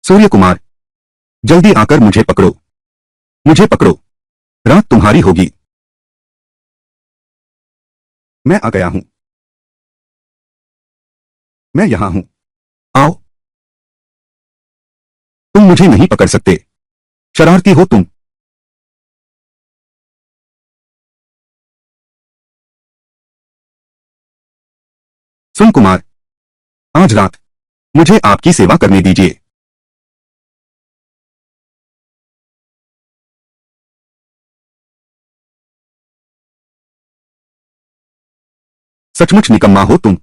सूर्य कुमार, जल्दी आकर मुझे पकड़ो, मुझे पकड़ो, रात तुम्हारी होगी। मैं आ गया हूं, मैं यहां हूं, आओ। तुम मुझे नहीं पकड़ सकते, शरारती हो तुम। सुन कुमार, आज रात मुझे आपकी सेवा करने दीजिए। सचमुच निकम्मा हो तुम,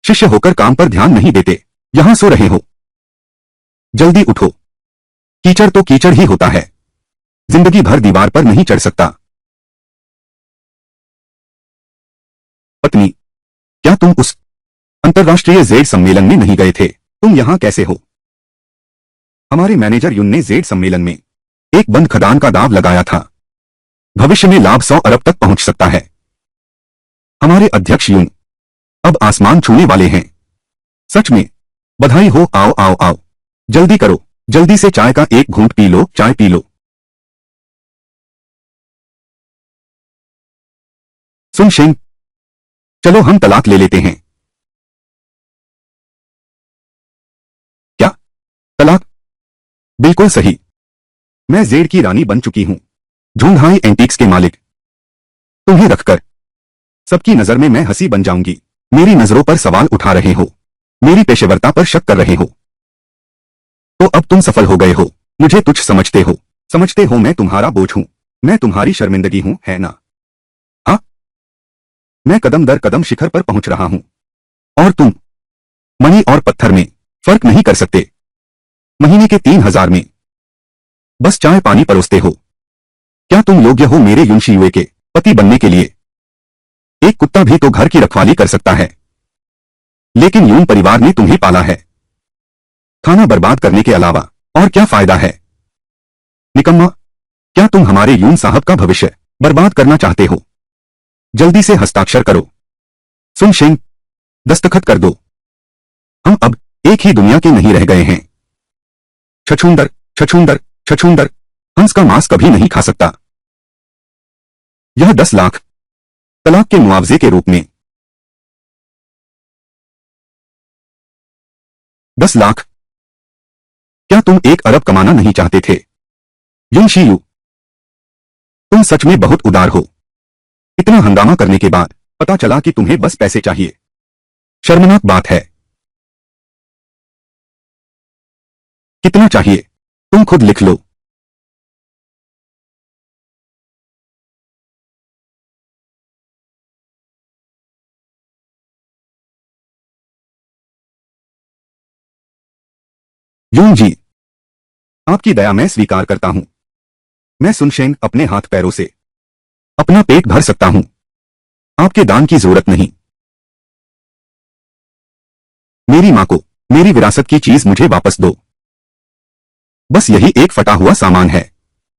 शिष्य होकर काम पर ध्यान नहीं देते, यहां सो रहे हो। जल्दी उठो, कीचड़ तो कीचड़ ही होता है, जिंदगी भर दीवार पर नहीं चढ़ सकता। पत्नी, क्या तुम उस अंतर्राष्ट्रीय जेड सम्मेलन में नहीं गए थे? तुम यहां कैसे हो? हमारे मैनेजर युन ने जेड सम्मेलन में एक बंद खदान का दाव लगाया था। भविष्य में लाभ 100 अरब तक पहुंच सकता है। हमारे अध्यक्ष युन अब आसमान छूने वाले हैं। सच में बधाई हो। आओ आओ आओ, जल्दी करो, जल्दी से चाय का एक घूंट पी लो, चाय पी लो। सुन शेंग, चलो हम तलाक ले लेते हैं। क्या? तलाक? बिल्कुल सही, मैं जेड की रानी बन चुकी हूं, झुंघाई एंटीक्स के मालिक। तुम्हें रखकर सबकी नजर में मैं हंसी बन जाऊंगी। मेरी नजरों पर सवाल उठा रहे हो, मेरी पेशेवरता पर शक कर रहे हो, तो अब तुम सफल हो गए हो। मुझे तुच्छ समझते हो मैं तुम्हारा बोझ हूं, मैं तुम्हारी शर्मिंदगी हूं, है ना? हाँ, मैं कदम दर कदम शिखर पर पहुंच रहा हूं, और तुम मणि और पत्थर में फर्क नहीं कर सकते। महीने के 3000 में बस चाय पानी परोसते हो। क्या तुम योग्य हो मेरे युनशियुए के पति बनने के लिए? एक कुत्ता भी तो घर की रखवाली कर सकता है, लेकिन यून परिवार ने तुम्हें पाला है। खाना बर्बाद करने के अलावा और क्या फायदा है? निकम्मा, क्या तुम हमारे यून साहब का भविष्य बर्बाद करना चाहते हो? जल्दी से हस्ताक्षर करो। सुन शेंग, दस्तखत कर दो। हम अब एक ही दुनिया के नहीं रह गए हैं। छछूंदर, छछूंदर, छछूंदर हंस का मांस कभी नहीं खा सकता। यह 10 लाख तलाक के मुआवजे के रूप में। 10 लाख? क्या तुम 1 अरब कमाना नहीं चाहते थे? युनशियू, तुम सच में बहुत उदार हो। इतना हंगामा करने के बाद पता चला कि तुम्हें बस पैसे चाहिए। शर्मनाक बात है। कितना चाहिए तुम खुद लिख लो। यून जी, आपकी दया मैं स्वीकार करता हूं। मैं सुनशेंग अपने हाथ पैरों से अपना पेट भर सकता हूं, आपके दान की जरूरत नहीं। मेरी मां को मेरी विरासत की चीज मुझे वापस दो। बस यही एक फटा हुआ सामान है,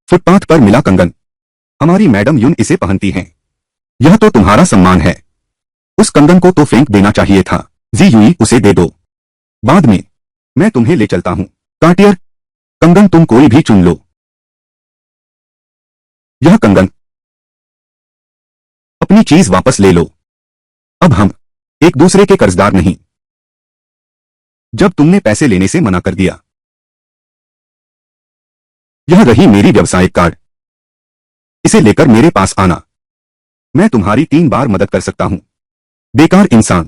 फुटपाथ पर मिला कंगन। हमारी मैडम युन इसे पहनती हैं। यह तो तुम्हारा सम्मान है। उस कंगन को तो फेंक देना चाहिए था। जी यूई, उसे दे दो, बाद में मैं तुम्हें ले चलता हूं। कार्टियर, कंगन तुम कोई भी चुन लो। यह कंगन, अपनी चीज वापस ले लो। अब हम एक दूसरे के कर्जदार नहीं। जब तुमने पैसे लेने से मना कर दिया। यह रही मेरी व्यावसायिक कार्ड, इसे लेकर मेरे पास आना। मैं तुम्हारी 3 बार मदद कर सकता हूं। बेकार इंसान,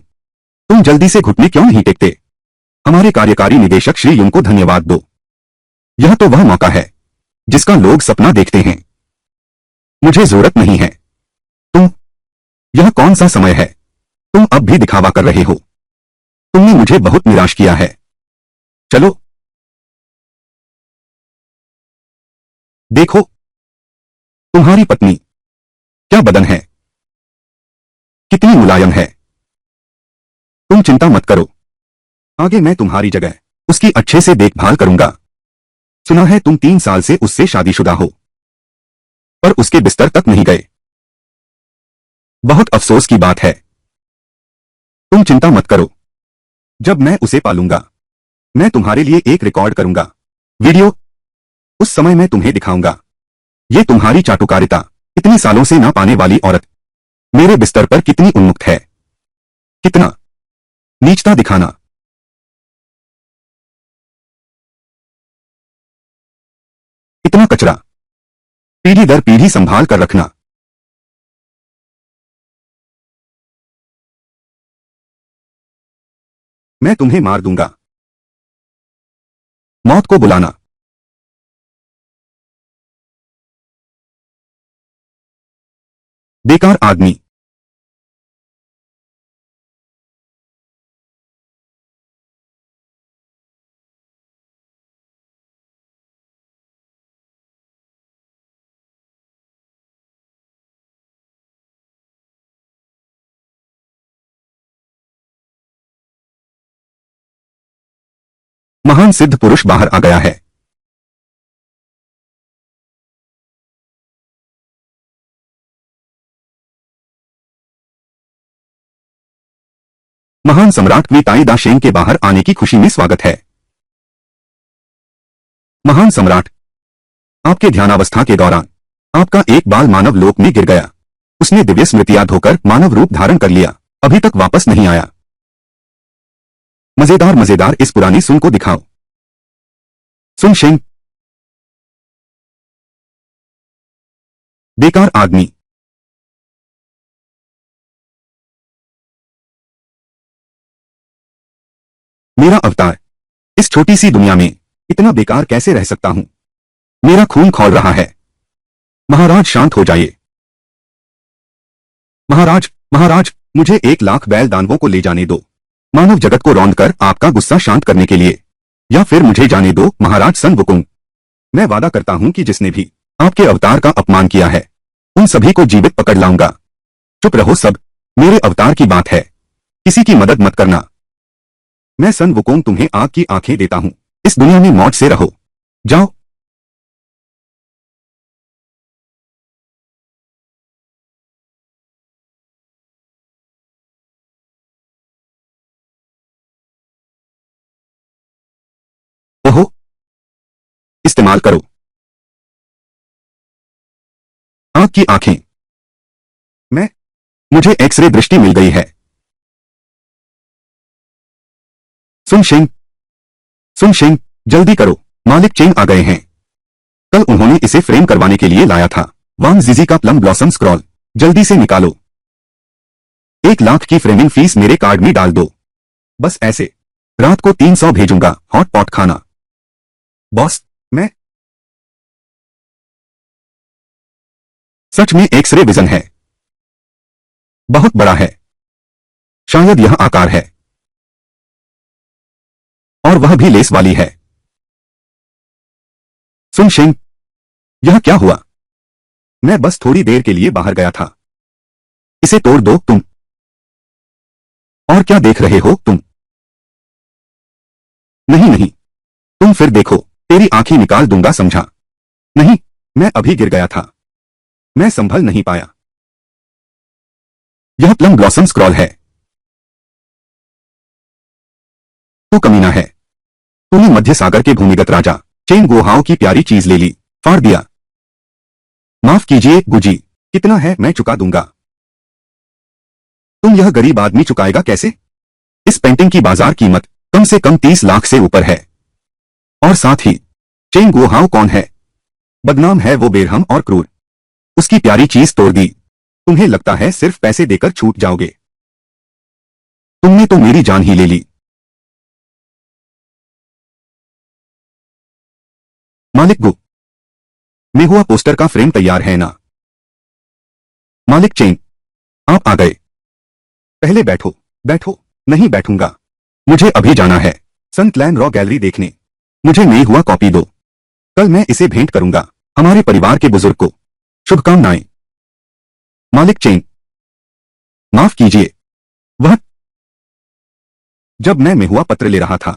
तुम जल्दी से घुटने क्यों नहीं टेकते? हमारे कार्यकारी निदेशक श्री युन को धन्यवाद दो। यह तो वह मौका है जिसका लोग सपना देखते हैं। मुझे जरूरत नहीं है। तुम, यह कौन सा समय है? तुम अब भी दिखावा कर रहे हो। तुमने मुझे बहुत निराश किया है। चलो, देखो तुम्हारी पत्नी, क्या बदन है, कितनी मुलायम है। तुम चिंता मत करो, आगे मैं तुम्हारी जगह उसकी अच्छे से देखभाल करूंगा। सुना है तुम 3 साल से उससे शादीशुदा हो, पर उसके बिस्तर तक नहीं गए। बहुत अफसोस की बात है। तुम चिंता मत करो, जब मैं उसे पालूंगा मैं तुम्हारे लिए एक रिकॉर्ड करूंगा वीडियो। उस समय मैं तुम्हें दिखाऊंगा ये तुम्हारी चाटुकारिता, इतने सालों से ना पाने वाली औरत मेरे बिस्तर पर कितनी उन्मुक्त है। कितना नीचता दिखाना। इतना कचरा पीढ़ी दर पीढ़ी संभाल कर रखना। मैं तुम्हें मार दूंगा। मौत को बुलाना। बेकार आदमी। महान सिद्ध पुरुष बाहर आ गया है। महान सम्राट क्वीताई दाशेन के बाहर आने की खुशी में स्वागत है। महान सम्राट, आपके ध्यानावस्था के दौरान आपका एक बाल मानव लोक में गिर गया। उसने दिव्य स्मृतियां धोकर मानव रूप धारण कर लिया, अभी तक वापस नहीं आया। मजेदार मजेदार इस पुरानी सुन को दिखाओ। सुन शेंग। बेकार आदमी। मेरा अवतार इस छोटी सी दुनिया में इतना बेकार कैसे रह सकता हूं। मेरा खून खौल रहा है। महाराज शांत हो जाइए। महाराज महाराज, मुझे 1 लाख बैल दानवों को ले जाने दो, मानव जगत को रौंद कर आपका गुस्सा शांत करने के लिए, या फिर मुझे जाने दो महाराज सन वुकुंग। मैं वादा करता हूं कि जिसने भी आपके अवतार का अपमान किया है उन सभी को जीवित पकड़ लाऊंगा। चुप रहो सब, मेरे अवतार की बात है, किसी की मदद मत करना। मैं सन वुकोंग तुम्हें आग की आंखें देता हूं, इस दुनिया में मौत से रहो, जाओ। ओहो, इस्तेमाल करो आग की आंखें। मैं मुझे एक्सरे दृष्टि मिल गई है। सुन शेंग, सुन शेंग, जल्दी करो, मालिक चेंग आ गए हैं। कल उन्होंने इसे फ्रेम करवाने के लिए लाया था। वांग जीजी का प्लम ब्लॉसम स्क्रॉल जल्दी से निकालो। 1 लाख की फ्रेमिंग फीस मेरे कार्ड में डाल दो। बस ऐसे रात को 300 भेजूंगा। हॉट पॉट खाना। बॉस, मैं सच में एक्सरे विजन है, बहुत बड़ा है, शायद यह आकार है, और वह भी लेस वाली है। सुन शेंग, यह क्या हुआ? मैं बस थोड़ी देर के लिए बाहर गया था। इसे तोड़ दो तुम। और क्या देख रहे हो तुम? नहीं नहीं, तुम फिर देखो, तेरी आंखें निकाल दूंगा, समझा? नहीं, मैं अभी गिर गया था, मैं संभल नहीं पाया। यह प्लम ब्लॉसम स्क्रॉल है। तो कमीना है, तूने मध्य सागर के भूमिगत राजा चेंग गुहाओं की प्यारी चीज ले ली, फाड़ दिया। माफ कीजिए गुजी, कितना है मैं चुका दूंगा। तुम यह गरीब आदमी चुकाएगा कैसे? इस पेंटिंग की बाजार कीमत कम से कम 30 लाख से ऊपर है। और साथ ही चेंग गुहाओं कौन है? बदनाम है वो, बेरहम और क्रूर। उसकी प्यारी चीज तोड़ दी। तुम्हें लगता है सिर्फ पैसे देकर छूट जाओगे? तुमने तो मेरी जान ही ले ली। मालिक गु, मेहुआ पोस्टर का फ्रेम तैयार है ना? मालिक चेंग, आप आ गए। पहले बैठो बैठो। नहीं बैठूंगा, मुझे अभी जाना है सनक्लैन रॉ गैलरी देखने। मुझे मेहुआ कॉपी दो, कल मैं इसे भेंट करूंगा हमारे परिवार के बुजुर्ग को। शुभकामनाएं। मालिक चेंग, माफ कीजिए, वह जब मैं मेहुआ पत्र ले रहा था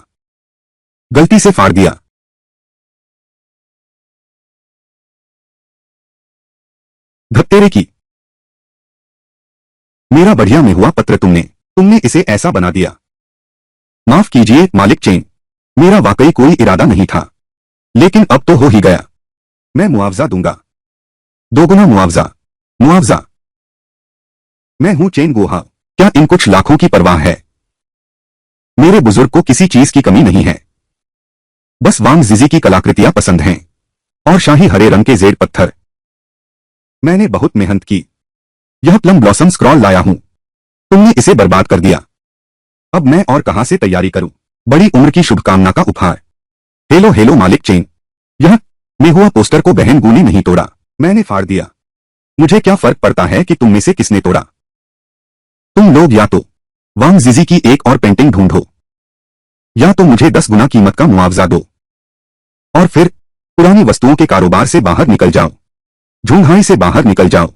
गलती से फाड़ दिया। धत्तेरे की, मेरा बढ़िया मेहुआ पत्र तुमने तुमने इसे ऐसा बना दिया। माफ कीजिए मालिक चेंग, मेरा वाकई कोई इरादा नहीं था, लेकिन अब तो हो ही गया। मैं मुआवजा दूंगा, दोगुना मुआवजा। मुआवजा। मैं हूं चेन गुहा, क्या इन कुछ लाखों की परवाह है? मेरे बुजुर्ग को किसी चीज की कमी नहीं है, बस वांग जिजी की कलाकृतियां पसंद हैं और शाही हरे रंग के जेड पत्थर। मैंने बहुत मेहनत की, यह प्लम ब्लॉसम स्क्रॉल लाया हूं, तुमने इसे बर्बाद कर दिया। अब मैं और कहां से तैयारी करूं? बड़ी उम्र की शुभकामना का उपहार। हेलो हेलो मालिक चेन, यह में हुआ पोस्टर को बहन गूली नहीं तोड़ा, मैंने फाड़ दिया। मुझे क्या फर्क पड़ता है कि तुम में से किसने तोड़ा? तुम लोग या तो वांग जिजी की एक और पेंटिंग ढूंढो, या तो मुझे 10 गुना कीमत का मुआवजा दो, और फिर पुरानी वस्तुओं के कारोबार से बाहर निकल जाओ। झुंघाई से बाहर निकल जाओ।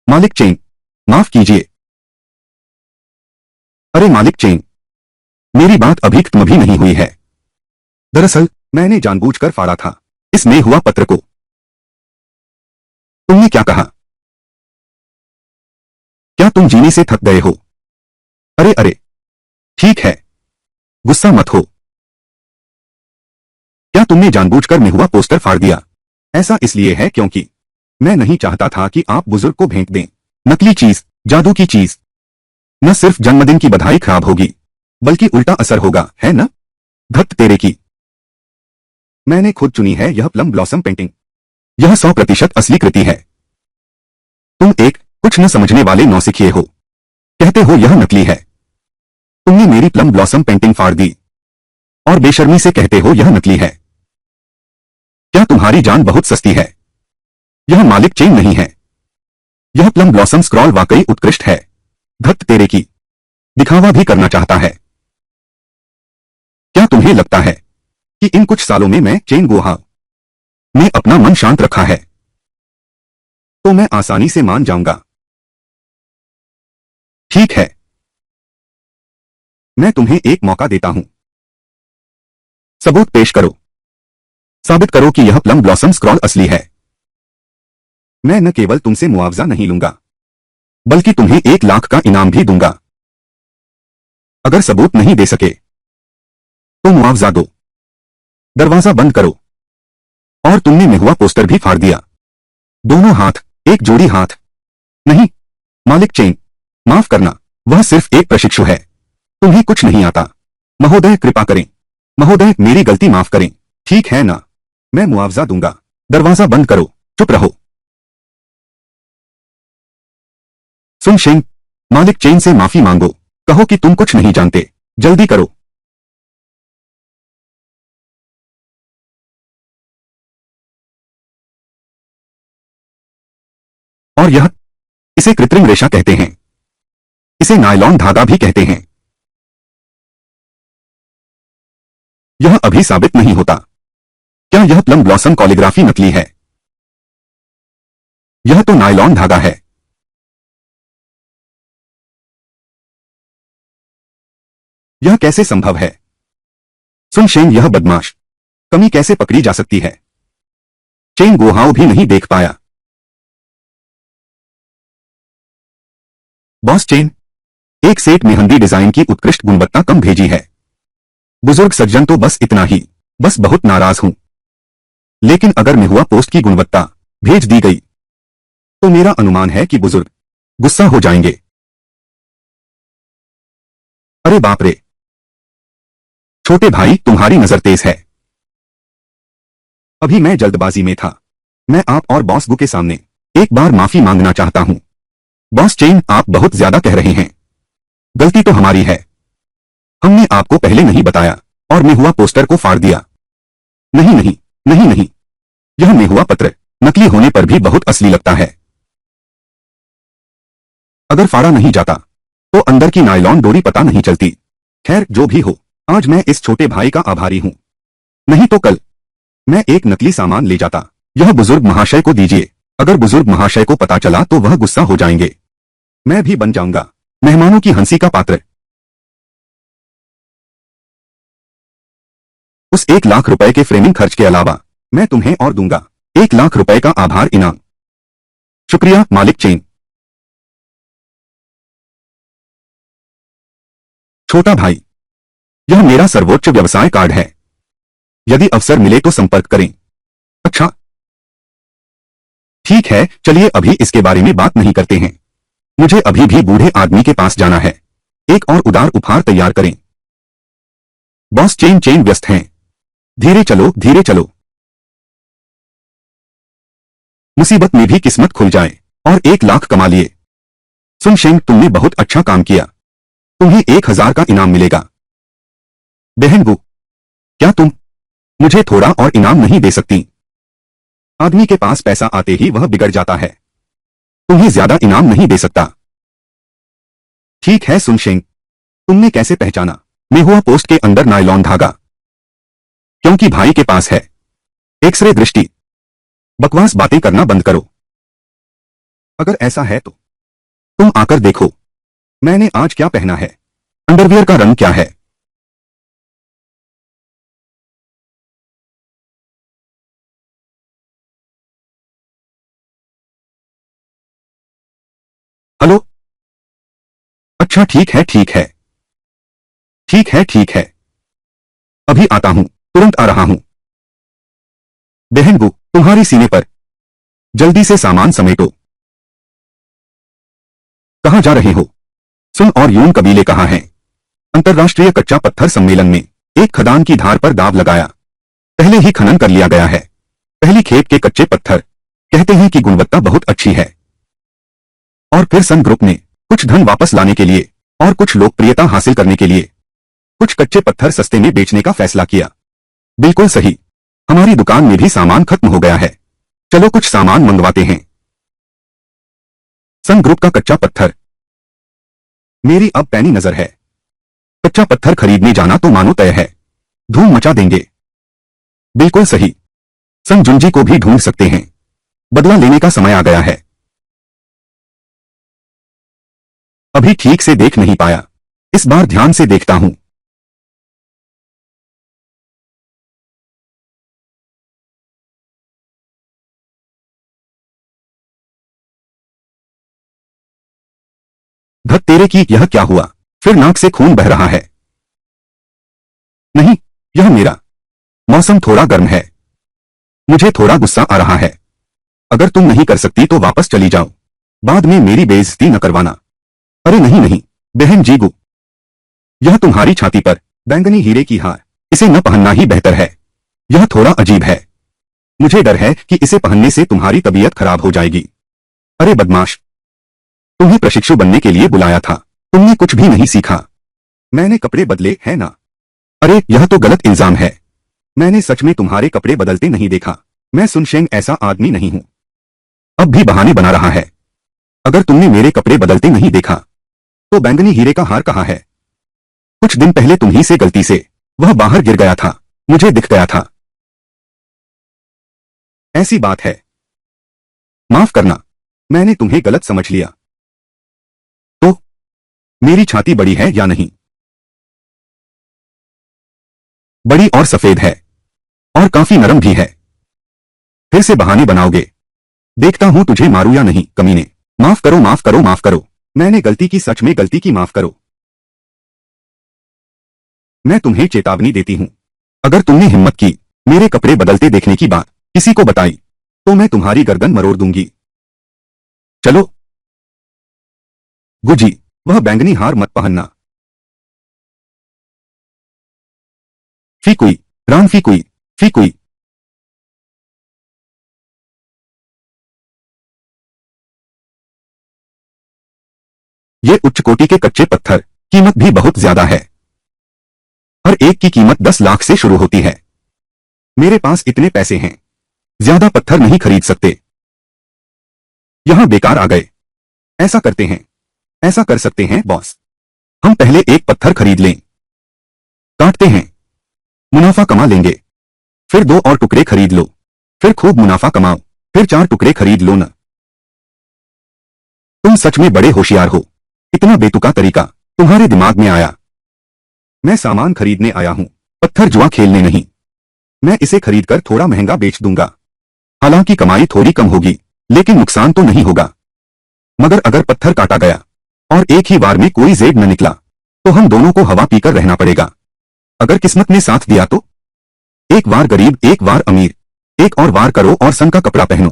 मालिक चेन, माफ कीजिए। अरे मालिक चेन, मेरी बात अभी खत्म भी नहीं हुई है। दरअसल मैंने जानबूझकर फाड़ा था इसमें हुआ पत्र को। तुमने क्या कहा? क्या तुम जीने से थक गए हो? अरे अरे, ठीक है, गुस्सा मत हो। क्या तुमने जानबूझकर में हुआ पोस्टर फाड़ दिया? ऐसा इसलिए है क्योंकि मैं नहीं चाहता था कि आप बुजुर्ग को भेंट दें नकली चीज, जादू की चीज। न सिर्फ जन्मदिन की बधाई खराब होगी, बल्कि उल्टा असर होगा, है ना? धत तेरे की। मैंने खुद चुनी है यह प्लम ब्लॉसम पेंटिंग। यह 100% असली कृति है। तुम एक कुछ न समझने वाले नौसिखिए हो, कहते हो यह नकली है। तुमने मेरी प्लम ब्लॉसम पेंटिंग फाड़ दी और बेशर्मी से कहते हो यह नकली है। क्या तुम्हारी जान बहुत सस्ती है? यह मालिक चेन नहीं है, यह प्लम ब्लॉसम स्क्रॉल वाकई उत्कृष्ट है। धत तेरे की, दिखावा भी करना चाहता है। क्या तुम्हें लगता है कि इन कुछ सालों में मैं चेन गुहा ने अपना मन शांत रखा है, तो मैं आसानी से मान जाऊंगा? ठीक है, मैं तुम्हें एक मौका देता हूं। सबूत पेश करो, साबित करो कि यह प्लम ब्लॉसम स्क्रॉल असली है। मैं न केवल तुमसे मुआवजा नहीं लूंगा, बल्कि तुम्हें 1 लाख का इनाम भी दूंगा। अगर सबूत नहीं दे सके तो मुआवजा दो, दरवाजा बंद करो। और तुमने निहुआ पोस्टर भी फाड़ दिया। दोनों हाथ, एक जोड़ी हाथ। नहीं मालिक चेन, माफ करना, वह सिर्फ एक प्रशिक्षु है, तुम्हें कुछ नहीं आता। महोदय कृपा करें, महोदय मेरी गलती माफ करें। ठीक है ना, मैं मुआवजा दूंगा। दरवाजा बंद करो, चुप रहो। सुन शेंग, मालिक चेन से माफी मांगो, कहो कि तुम कुछ नहीं जानते। जल्दी करो। और यह, इसे कृत्रिम रेशा कहते हैं, इसे नायलॉन धागा भी कहते हैं। यह अभी साबित नहीं होता। क्या यह प्लम ब्लॉसम कॉलिग्राफी नकली है? यह तो नायलॉन धागा है। यह कैसे संभव है? सुन शेंग, यह बदमाश कमी कैसे पकड़ी जा सकती है? चेंग गुहाओं भी नहीं देख पाया। बॉस चेन, एक सेट मेहंदी डिजाइन की उत्कृष्ट गुणवत्ता कम भेजी है। बुजुर्ग सज्जन तो बस इतना ही, बस बहुत नाराज हूं। लेकिन अगर निहुआ पोस्ट की गुणवत्ता भेज दी गई, तो मेरा अनुमान है कि बुजुर्ग गुस्सा हो जाएंगे। अरे बाप रे, छोटे भाई तुम्हारी नजर तेज है। अभी मैं जल्दबाजी में था। मैं आप और बॉस गु के सामने एक बार माफी मांगना चाहता हूं। बॉस चेन, आप बहुत ज्यादा कह रहे हैं। गलती तो हमारी है, हमने आपको पहले नहीं बताया और निहुआ पोस्टर को फाड़ दिया। नहीं नहीं, नहीं नहीं, यह निहुआ पत्र नकली होने पर भी बहुत असली लगता है। अगर फाड़ा नहीं जाता तो अंदर की नायलॉन डोरी पता नहीं चलती। खैर जो भी हो, आज मैं इस छोटे भाई का आभारी हूं, नहीं तो कल मैं एक नकली सामान ले जाता। यह बुजुर्ग महाशय को दीजिए। अगर बुजुर्ग महाशय को पता चला तो वह गुस्सा हो जाएंगे, मैं भी बन जाऊंगा मेहमानों की हंसी का पात्र। उस 1 लाख रुपए के फ्रेमिंग खर्च के अलावा मैं तुम्हें और दूंगा 1 लाख रुपए का आभार इनाम। शुक्रिया मालिक चेन। छोटा भाई, यह मेरा सर्वोच्च व्यवसाय कार्ड है। यदि अवसर मिले तो संपर्क करें। अच्छा, ठीक है, चलिए अभी इसके बारे में बात नहीं करते हैं। मुझे अभी भी बूढ़े आदमी के पास जाना है। एक और उदार उपहार तैयार करें। बॉस चेन व्यस्त हैं। धीरे चलो, धीरे चलो। मुसीबत में भी किस्मत खुल जाए और 1 लाख कमा लिए। सुन शेंग, तुमने बहुत अच्छा काम किया। तुम्हें 1000 का इनाम मिलेगा। बहन गु, क्या तुम मुझे थोड़ा और इनाम नहीं दे सकती? आदमी के पास पैसा आते ही वह बिगड़ जाता है। तुम्हें ज्यादा इनाम नहीं दे सकता। ठीक है सुन शेंग, तुमने कैसे पहचाना? मैं हुआ पोस्ट के अंदर नायलॉन धागा। क्योंकि भाई के पास है। एक्सरे दृष्टि। बकवास बातें करना बंद करो। अगर ऐसा है तो तुम आकर देखो मैंने आज क्या पहना है। अंडरवियर का रंग क्या है? हेलो। अच्छा, ठीक है, ठीक है, ठीक है, ठीक है। अभी आता हूं, तुरंत आ रहा हूं। बहन गु, तुम्हारी सीने पर। जल्दी से सामान समेटो। कहां जा रहे हो? सुन और यून कबीले कहां हैं? अंतर्राष्ट्रीय कच्चा पत्थर सम्मेलन में एक खदान की धार पर दाव लगाया। पहले ही खनन कर लिया गया है। पहली खेप के कच्चे पत्थर। कहते हैं कि गुणवत्ता बहुत अच्छी है। और फिर सन ग्रुप ने कुछ धन वापस लाने के लिए और कुछ लोकप्रियता हासिल करने के लिए कुछ कच्चे पत्थर सस्ते में बेचने का फैसला किया। बिल्कुल सही। हमारी दुकान में भी सामान खत्म हो गया है। चलो कुछ सामान मंगवाते हैं। सन ग्रुप का कच्चा पत्थर। मेरी अब पैनी नजर है। कच्चा पत्थर खरीदने जाना तो मानो तय है। धूम मचा देंगे। बिल्कुल सही। सन जुंजी को भी ढूंढ सकते हैं। बदला लेने का समय आ गया है। अभी ठीक से देख नहीं पाया। इस बार ध्यान से देखता हूं। धत तेरे की, यह क्या हुआ? फिर नाक से खून बह रहा है। नहीं, यह मेरा। मौसम थोड़ा गर्म है। मुझे थोड़ा गुस्सा आ रहा है। अगर तुम नहीं कर सकती तो वापस चली जाओ। बाद में मेरी बेइज्जती न करवाना। अरे नहीं नहीं, बहन जीगू। यह तुम्हारी छाती पर बैंगनी हीरे की हार। इसे न पहनना ही बेहतर है। यह थोड़ा अजीब है। मुझे डर है कि इसे पहनने से तुम्हारी तबीयत खराब हो जाएगी। अरे बदमाश, तुम्हें प्रशिक्षु बनने के लिए बुलाया था। तुमने कुछ भी नहीं सीखा। मैंने कपड़े बदले हैं ना? अरे यह तो गलत इल्जाम है। मैंने सच में तुम्हारे कपड़े बदलते नहीं देखा। मैं सुनशेंग ऐसा आदमी नहीं हूं। अब भी बहाने बना रहा है। अगर तुमने मेरे कपड़े बदलते नहीं देखा तो बैंगनी हीरे का हार कहाँ है? कुछ दिन पहले तुम्ही से गलती से वह बाहर गिर गया था। मुझे दिख गया था। ऐसी बात है। माफ करना, मैंने तुम्हें गलत समझ लिया। तो मेरी छाती बड़ी है या नहीं? बड़ी और सफेद है और काफी नरम भी है। फिर से बहाने बनाओगे? देखता हूं तुझे मारू या नहीं, कमीने। माफ करो, माफ करो, माफ करो। मैंने गलती की, सच में गलती की, माफ करो। मैं तुम्हें चेतावनी देती हूं। अगर तुमने हिम्मत की मेरे कपड़े बदलते देखने की बात किसी को बताई तो मैं तुम्हारी गर्दन मरोड़ दूंगी। चलो। गुजी, वह बैंगनी हार मत पहनना। फीकुई, राम फीकुई, फीकुई। ये उच्च कोटि के कच्चे पत्थर, कीमत भी बहुत ज्यादा है। हर एक की कीमत 10 लाख से शुरू होती है। मेरे पास इतने पैसे हैं, ज्यादा पत्थर नहीं खरीद सकते। यहां बेकार आ गए। ऐसा करते हैं, ऐसा कर सकते हैं बॉस। हम पहले एक पत्थर खरीद लें। काटते हैं, मुनाफा कमा लेंगे। फिर 2 और टुकड़े खरीद लो। फिर खूब मुनाफा कमाओ। फिर 4 टुकड़े खरीद लो न। तुम सच में बड़े होशियार हो। इतना बेतुका तरीका तुम्हारे दिमाग में आया? मैं सामान खरीदने आया हूं, पत्थर जुआ खेलने नहीं। मैं इसे खरीदकर थोड़ा महंगा बेच दूंगा। हालांकि कमाई थोड़ी कम होगी, लेकिन नुकसान तो नहीं होगा। मगर अगर पत्थर काटा गया और एक ही बार में कोई जेब न निकला तो हम दोनों को हवा पीकर रहना पड़ेगा। अगर किस्मत ने साथ दिया तो एक बार गरीब एक बार अमीर, एक और वार करो और सन का कपड़ा पहनो।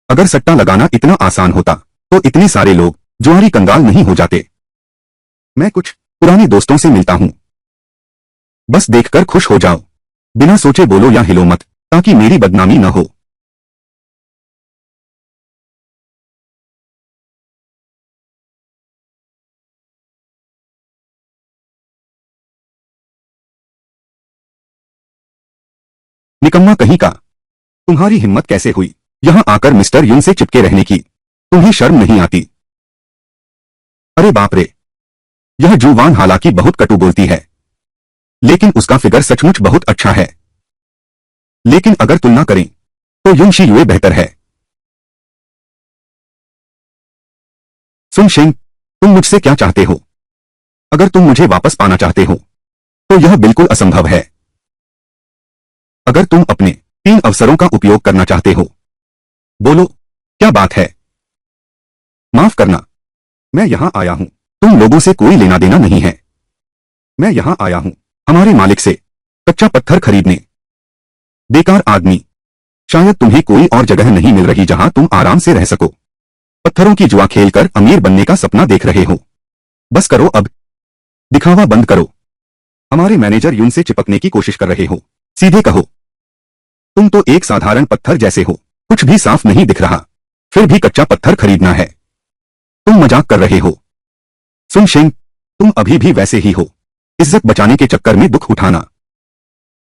अगर सट्टा लगाना इतना आसान होता तो इतने सारे लोग जुआरी कंगाल नहीं हो जाते। मैं कुछ पुराने दोस्तों से मिलता हूं। बस देखकर खुश हो जाओ, बिना सोचे बोलो या हिलो मत, ताकि मेरी बदनामी न हो। निकम्मा कहीं का, तुम्हारी हिम्मत कैसे हुई यहां आकर मिस्टर यून से चिपके रहने की? तुम्हें शर्म नहीं आती? अरे बाप रे, यह जुवान हालांकि बहुत कटु बोलती है, लेकिन उसका फिगर सचमुच बहुत अच्छा है। लेकिन अगर तुलना करें तो युन शी युए बेहतर है। सुन शेंग, तुम मुझसे क्या चाहते हो? अगर तुम मुझे वापस पाना चाहते हो तो यह बिल्कुल असंभव है। अगर तुम अपने 3 अवसरों का उपयोग करना चाहते हो, बोलो क्या बात है? माफ करना, मैं यहां आया हूं, तुम लोगों से कोई लेना देना नहीं है। मैं यहां आया हूं हमारे मालिक से कच्चा पत्थर खरीदने। बेकार आदमी, शायद तुम्हें कोई और जगह नहीं मिल रही जहां तुम आराम से रह सको। पत्थरों की जुआ खेलकर अमीर बनने का सपना देख रहे हो। बस करो अब, दिखावा बंद करो। हमारे मैनेजर यून से चिपकने की कोशिश कर रहे हो, सीधे कहो। तुम तो एक साधारण पत्थर जैसे हो, कुछ भी साफ नहीं दिख रहा, फिर भी कच्चा पत्थर खरीदना है। तुम मजाक कर रहे हो। सुन शेंग, तुम अभी भी वैसे ही हो, इज्जत बचाने के चक्कर में दुख उठाना।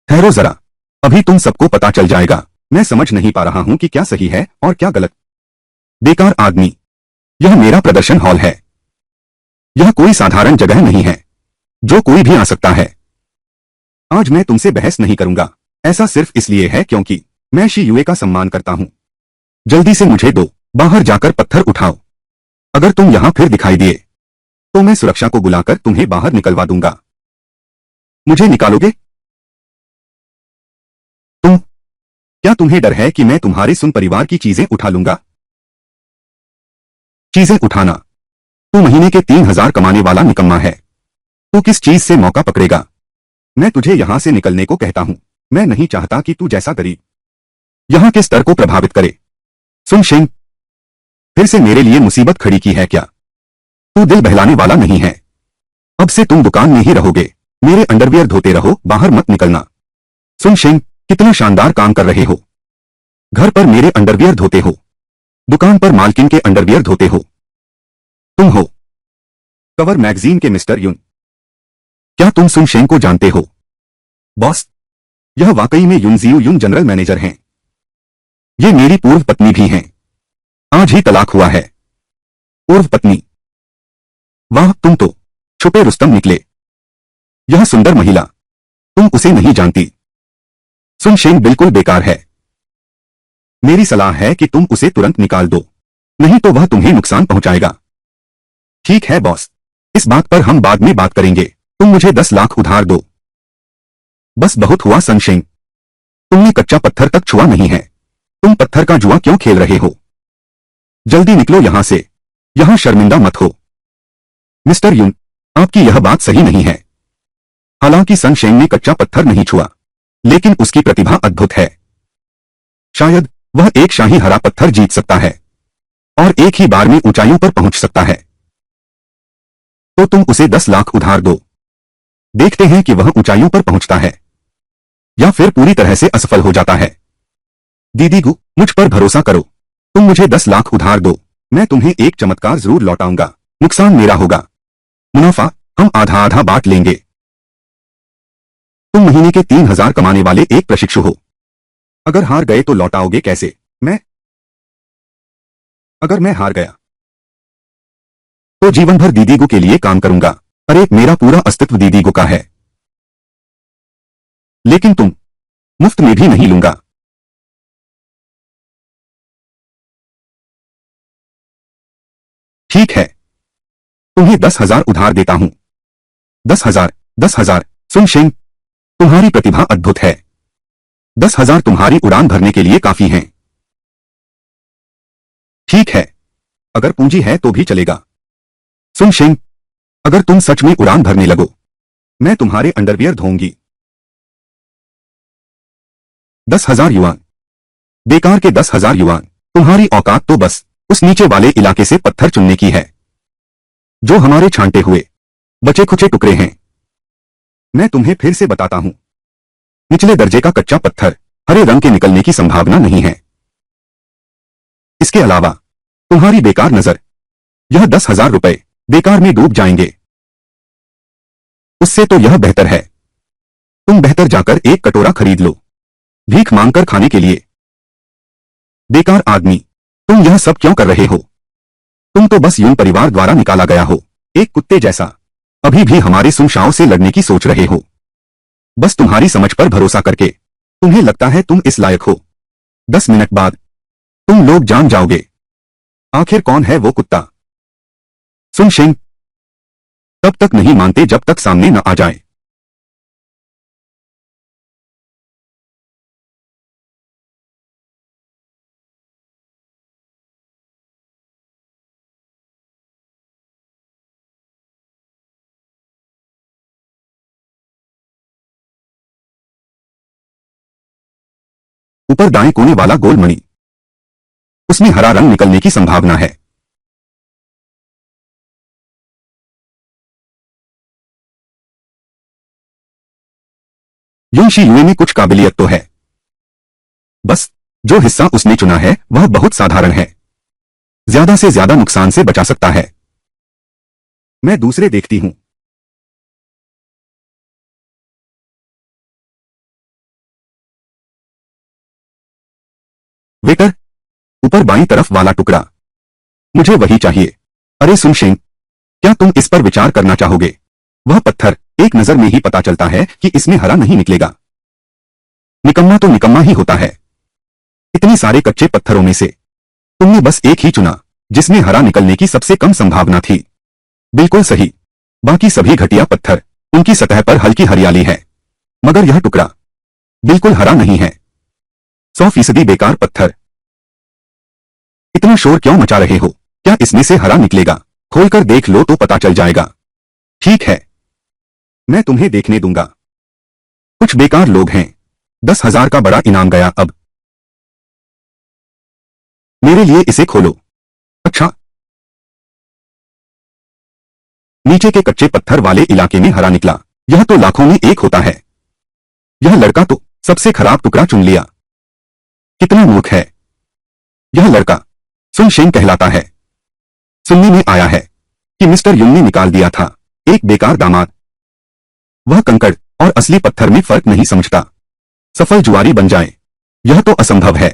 ठहरो जरा, अभी तुम सबको पता चल जाएगा। मैं समझ नहीं पा रहा हूं कि क्या सही है और क्या गलत। बेकार आदमी, यह मेरा प्रदर्शन हॉल है। यह कोई साधारण जगह नहीं है, जो कोई भी आ सकता है। आज मैं तुमसे बहस नहीं करूंगा, ऐसा सिर्फ इसलिए है क्योंकि मैं शी युए का सम्मान करता हूं। जल्दी से मुझे दो, बाहर जाकर पत्थर उठाओ। अगर तुम यहां फिर दिखाई दिए तो मैं सुरक्षा को बुलाकर तुम्हें बाहर निकलवा दूंगा। मुझे निकालोगे? तुम, क्या तुम्हें डर है कि मैं तुम्हारे सुन परिवार की चीजें उठा लूंगा? चीजें उठाना? तू महीने के 3,000 कमाने वाला निकम्मा है, तू किस चीज से मौका पकड़ेगा? मैं तुझे यहां से निकलने को कहता हूं। मैं नहीं चाहता कि तू जैसा गरीब यहां के स्तर को प्रभावित करे। सुन शेंग, फिर से मेरे लिए मुसीबत खड़ी की है क्या? तू दिल बहलाने वाला नहीं है। अब से तुम दुकान में ही रहोगे, मेरे अंडरवियर धोते रहो, बाहर मत निकलना। सुन शेंग, कितना शानदार काम कर रहे हो। घर पर मेरे अंडरवियर धोते हो, दुकान पर मालकिन के अंडरवियर धोते हो। तुम हो कवर मैगजीन के मिस्टर यून। क्या तुम सुन शेंग को जानते हो? बॉस, यह वाकई में युनजियो यून जनरल मैनेजर हैं। ये मेरी पूर्व पत्नी भी हैं, आज ही तलाक हुआ है। पूर्व पत्नी? वाह, तुम तो छुपे रुस्तम निकले। यह सुंदर महिला, तुम उसे नहीं जानती। सुन शेंग बिल्कुल बेकार है। मेरी सलाह है कि तुम उसे तुरंत निकाल दो, नहीं तो वह तुम्हें नुकसान पहुंचाएगा। ठीक है बॉस, इस बात पर हम बाद में बात करेंगे। तुम मुझे 10 लाख उधार दो। बस बहुत हुआ सन शेंग, तुमने कच्चा पत्थर तक छुआ नहीं है। तुम पत्थर का जुआ क्यों खेल रहे हो? जल्दी निकलो यहां से, यहां शर्मिंदा मत हो। मिस्टर यून, आपकी यह बात सही नहीं है। हालांकि सन शेंग ने कच्चा पत्थर नहीं छुआ, लेकिन उसकी प्रतिभा अद्भुत है। शायद वह एक शाही हरा पत्थर जीत सकता है और एक ही बार में ऊंचाइयों पर पहुंच सकता है। तो तुम उसे 10 लाख उधार दो। देखते हैं कि वह ऊंचाइयों पर पहुंचता है या फिर पूरी तरह से असफल हो जाता है। दीदीगू, मुझ पर भरोसा करो। तुम मुझे 10 लाख उधार दो, मैं तुम्हें एक चमत्कार जरूर लौटाऊंगा। नुकसान मेरा होगा, मुनाफा हम आधा आधा बांट लेंगे। तुम महीने के 3,000 कमाने वाले एक प्रशिक्षु हो। अगर हार गए तो लौटाओगे कैसे? अगर मैं हार गया तो जीवन भर दीदीगू के लिए काम करूंगा। अरे, मेरा पूरा अस्तित्व दीदीगू का है। लेकिन तुम मुफ्त में भी नहीं लूंगा। ठीक है, तुम्हें 10,000 उधार देता हूं। 10,000, 10,000। सुन शेंग, तुम्हारी प्रतिभा अद्भुत है। 10,000 तुम्हारी उड़ान भरने के लिए काफी हैं। ठीक है, अगर पूंजी है तो भी चलेगा। सुन शेंग, अगर तुम सच में उड़ान भरने लगो मैं तुम्हारे अंडरवियर धोऊंगी। 10,000 युआन। बेकार के 10,000 युआन। तुम्हारी औकात तो बस उस नीचे वाले इलाके से पत्थर चुनने की है जो हमारे छांटे हुए बचे खुचे टुकड़े हैं। मैं तुम्हें फिर से बताता हूं, निचले दर्जे का कच्चा पत्थर हरे रंग के निकलने की संभावना नहीं है। इसके अलावा तुम्हारी बेकार नजर, यह 10,000 रुपए बेकार में डूब जाएंगे। उससे तो यह बेहतर है तुम बेहतर जाकर एक कटोरा खरीद लो, भीख मांगकर खाने के लिए। बेकार आदमी, तुम यह सब क्यों कर रहे हो? तुम तो बस यूं परिवार द्वारा निकाला गया हो, एक कुत्ते जैसा अभी भी हमारे सुनशाओं से लड़ने की सोच रहे हो। बस तुम्हारी समझ पर भरोसा करके तुम्हें लगता है तुम इस लायक हो। 10 मिनट बाद तुम लोग जान जाओगे आखिर कौन है वो कुत्ता। सुन शेंग, तब तक नहीं मानते जब तक सामने न आ जाए। ऊपर दाएं कोने वाला गोल मणि, उसमें हरा रंग निकलने की संभावना है। युंशी युए में कुछ काबिलियत तो है, बस जो हिस्सा उसने चुना है वह बहुत साधारण है, ज्यादा से ज्यादा नुकसान से बचा सकता है। मैं दूसरे देखती हूं। वेटर, ऊपर बाईं तरफ वाला टुकड़ा, मुझे वही चाहिए। अरे सुन शेंग, क्या तुम इस पर विचार करना चाहोगे? वह पत्थर एक नजर में ही पता चलता है कि इसमें हरा नहीं निकलेगा। निकम्मा तो निकम्मा ही होता है। इतने सारे कच्चे पत्थरों में से तुमने बस एक ही चुना जिसमें हरा निकलने की सबसे कम संभावना थी। बिल्कुल सही, बाकी सभी घटिया पत्थर उनकी सतह पर हल्की हरियाली है, मगर यह टुकड़ा बिल्कुल हरा नहीं है। 100% बेकार पत्थर। इतना शोर क्यों मचा रहे हो? क्या इसमें से हरा निकलेगा? खोलकर देख लो तो पता चल जाएगा। ठीक है, मैं तुम्हें देखने दूंगा। कुछ बेकार लोग हैं। 10,000 का बड़ा इनाम गया। अब मेरे लिए इसे खोलो। अच्छा, नीचे के कच्चे पत्थर वाले इलाके में हरा निकला। यह तो लाखों में एक होता है। यह लड़का तो सबसे खराब टुकड़ा चुन लिया। कितना मूर्ख है यह लड़का। सुन शेंग कहलाता है। सुनने में आया है कि मिस्टर युंग ने निकाल दिया था एक बेकार दामाद। वह कंकड़ और असली पत्थर में फर्क नहीं समझता। सफल जुआरी बन जाए, यह तो असंभव है।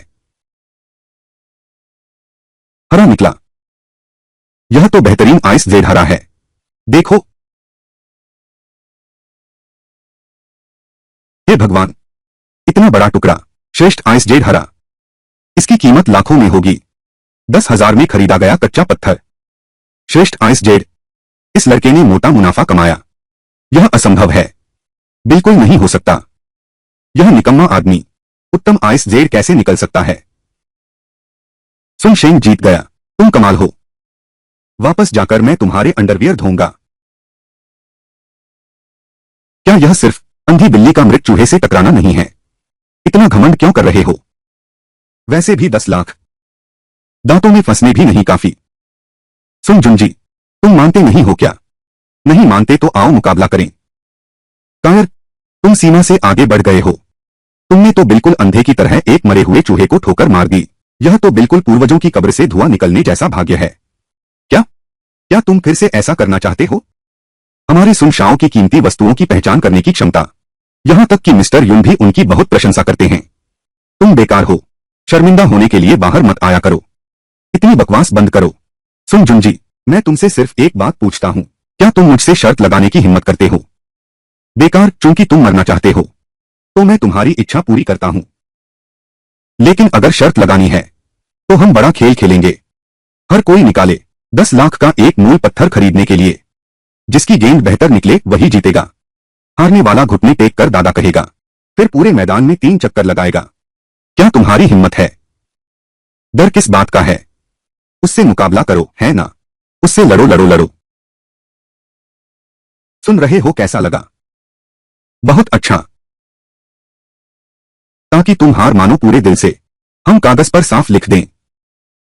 हरा निकला। यह तो बेहतरीन आइस जेड हरा है। देखो, हे भगवान, इतना बड़ा टुकड़ा, श्रेष्ठ आइस जेड हरा। इसकी कीमत लाखों में होगी। 10,000 में खरीदा गया कच्चा पत्थर, श्रेष्ठ आइस जेड। इस लड़के ने मोटा मुनाफा कमाया। यह असंभव है, बिल्कुल नहीं हो सकता। यह निकम्मा आदमी उत्तम आइस जेड कैसे निकल सकता है? सुन शेंग जीत गया। तुम कमाल हो। वापस जाकर मैं तुम्हारे अंडरवियर धोऊंगा। क्या यह सिर्फ अंधी बिल्ली का मृत चूहे से टकराना नहीं है? इतना घमंड क्यों कर रहे हो? वैसे भी 10 लाख दांतों में फंसने भी नहीं काफी। सुन जुंजी, तुम मानते नहीं हो क्या? नहीं मानते तो आओ मुकाबला करें। कायर, तुम सीमा से आगे बढ़ गए हो। तुमने तो बिल्कुल अंधे की तरह एक मरे हुए चूहे को ठोकर मार दी। यह तो बिल्कुल पूर्वजों की कब्र से धुआं निकलने जैसा भाग्य है। क्या क्या तुम फिर से ऐसा करना चाहते हो? हमारे सुनशाओं की कीमती वस्तुओं की पहचान करने की क्षमता, यहां तक कि मिस्टर युन भी उनकी बहुत प्रशंसा करते हैं। तुम बेकार हो। शर्मिंदा होने के लिए बाहर मत आया करो। इतनी बकवास बंद करो। सुन जुंजी, मैं तुमसे सिर्फ एक बात पूछता हूं, क्या तुम मुझसे शर्त लगाने की हिम्मत करते हो? बेकार, चूंकि तुम मरना चाहते हो तो मैं तुम्हारी इच्छा पूरी करता हूं। लेकिन अगर शर्त लगानी है तो हम बड़ा खेल खेलेंगे। हर कोई निकाले 10 लाख का एक मूल पत्थर खरीदने के लिए। जिसकी गेंद बेहतर निकले वही जीतेगा। हारने वाला घुटने टेक कर दादा कहेगा, फिर पूरे मैदान में 3 चक्कर लगाएगा। क्या तुम्हारी हिम्मत है? डर किस बात का है? उससे मुकाबला करो, है ना? उससे लड़ो लड़ो लड़ो। सुन रहे हो कैसा लगा? बहुत अच्छा, ताकि तुम हार मानो पूरे दिल से। हम कागज पर साफ लिख दें।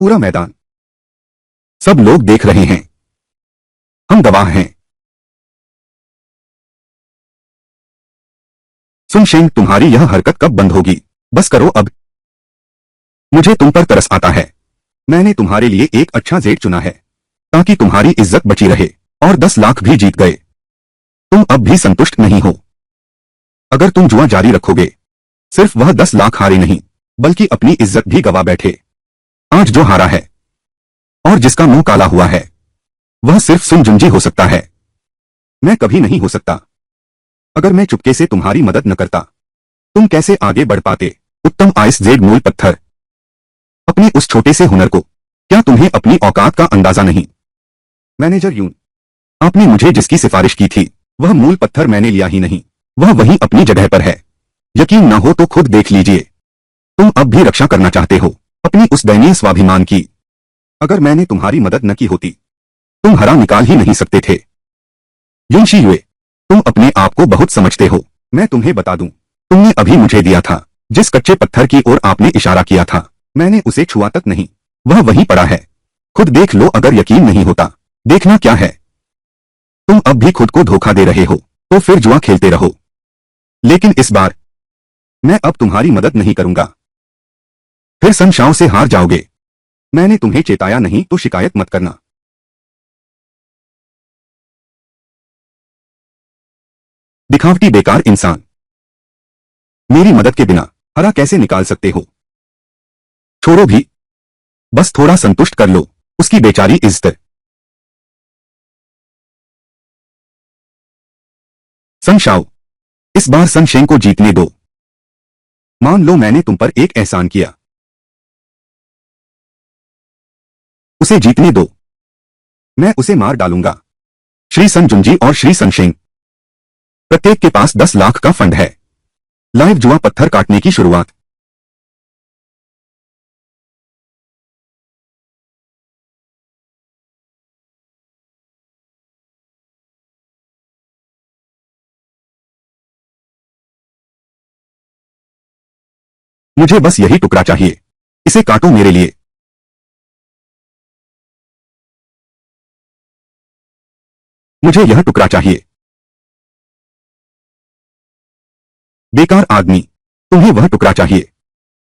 पूरा मैदान, सब लोग देख रहे हैं, हम गवाह हैं। सुन शेंग, तुम्हारी यह हरकत कब बंद होगी? बस करो अब। मुझे तुम पर तरस आता है। मैंने तुम्हारे लिए एक अच्छा जेट चुना है, ताकि तुम्हारी इज्जत बची रहे, और 10 लाख भी जीत गए। तुम अब भी संतुष्ट नहीं हो। अगर तुम जुआ जारी रखोगे, सिर्फ वह 10 लाख हारे नहीं, बल्कि अपनी इज्जत भी गवा बैठे। आज जो हारा है, और जिसका मुंह काला हुआ है, वह सिर्फ सुन जुंजी हो सकता है। मैं कभी नहीं हो सकता। अगर मैं चुपके से तुम्हारी मदद न करता, तुम कैसे आगे बढ़ पाते? उत्तम आइस जेड मूल पत्थर। अपने उस छोटे से हुनर को, क्या तुम्हें अपनी औकात का अंदाजा नहीं? मैनेजर यून, आपने मुझे जिसकी सिफारिश की थी, वह मूल पत्थर मैंने लिया ही नहीं। वह वहीं अपनी जगह पर है। यकीन न हो तो खुद देख लीजिए। तुम अब भी रक्षा करना चाहते हो अपनी उस दयनीय स्वाभिमान की। अगर मैंने तुम्हारी मदद न की होती, तुम हरा निकाल ही नहीं सकते थे। युनशी युए, तुम अपने आप को बहुत समझते हो। मैं तुम्हें बता दूं, तुमने अभी मुझे दिया था, जिस कच्चे पत्थर की ओर आपने इशारा किया था, मैंने उसे छुआ तक नहीं। वह वहीं पड़ा है। खुद देख लो अगर यकीन नहीं होता। देखना क्या है? तुम अब भी खुद को धोखा दे रहे हो, तो फिर जुआ खेलते रहो। लेकिन इस बार मैं अब तुम्हारी मदद नहीं करूंगा। फिर संशाओं से हार जाओगे। मैंने तुम्हें चेताया नहीं तो शिकायत मत करना। दिखावटी बेकार इंसान, मेरी मदद के बिना हरा कैसे निकाल सकते हो? छोड़ो भी, बस थोड़ा संतुष्ट कर लो उसकी बेचारी इज्जत। संशाओ, इस बार संशेंग को जीतने दो। मान लो मैंने तुम पर एक एहसान किया, उसे जीतने दो। मैं उसे मार डालूंगा। श्री सन जुंजी और श्री संशेंग, प्रत्येक के पास 10 लाख का फंड है। लाइव जुआ पत्थर काटने की शुरुआत। मुझे बस यही टुकड़ा चाहिए। इसे काटो मेरे लिए। मुझे यह टुकड़ा चाहिए। बेकार आदमी, तुम्हें वह टुकड़ा चाहिए।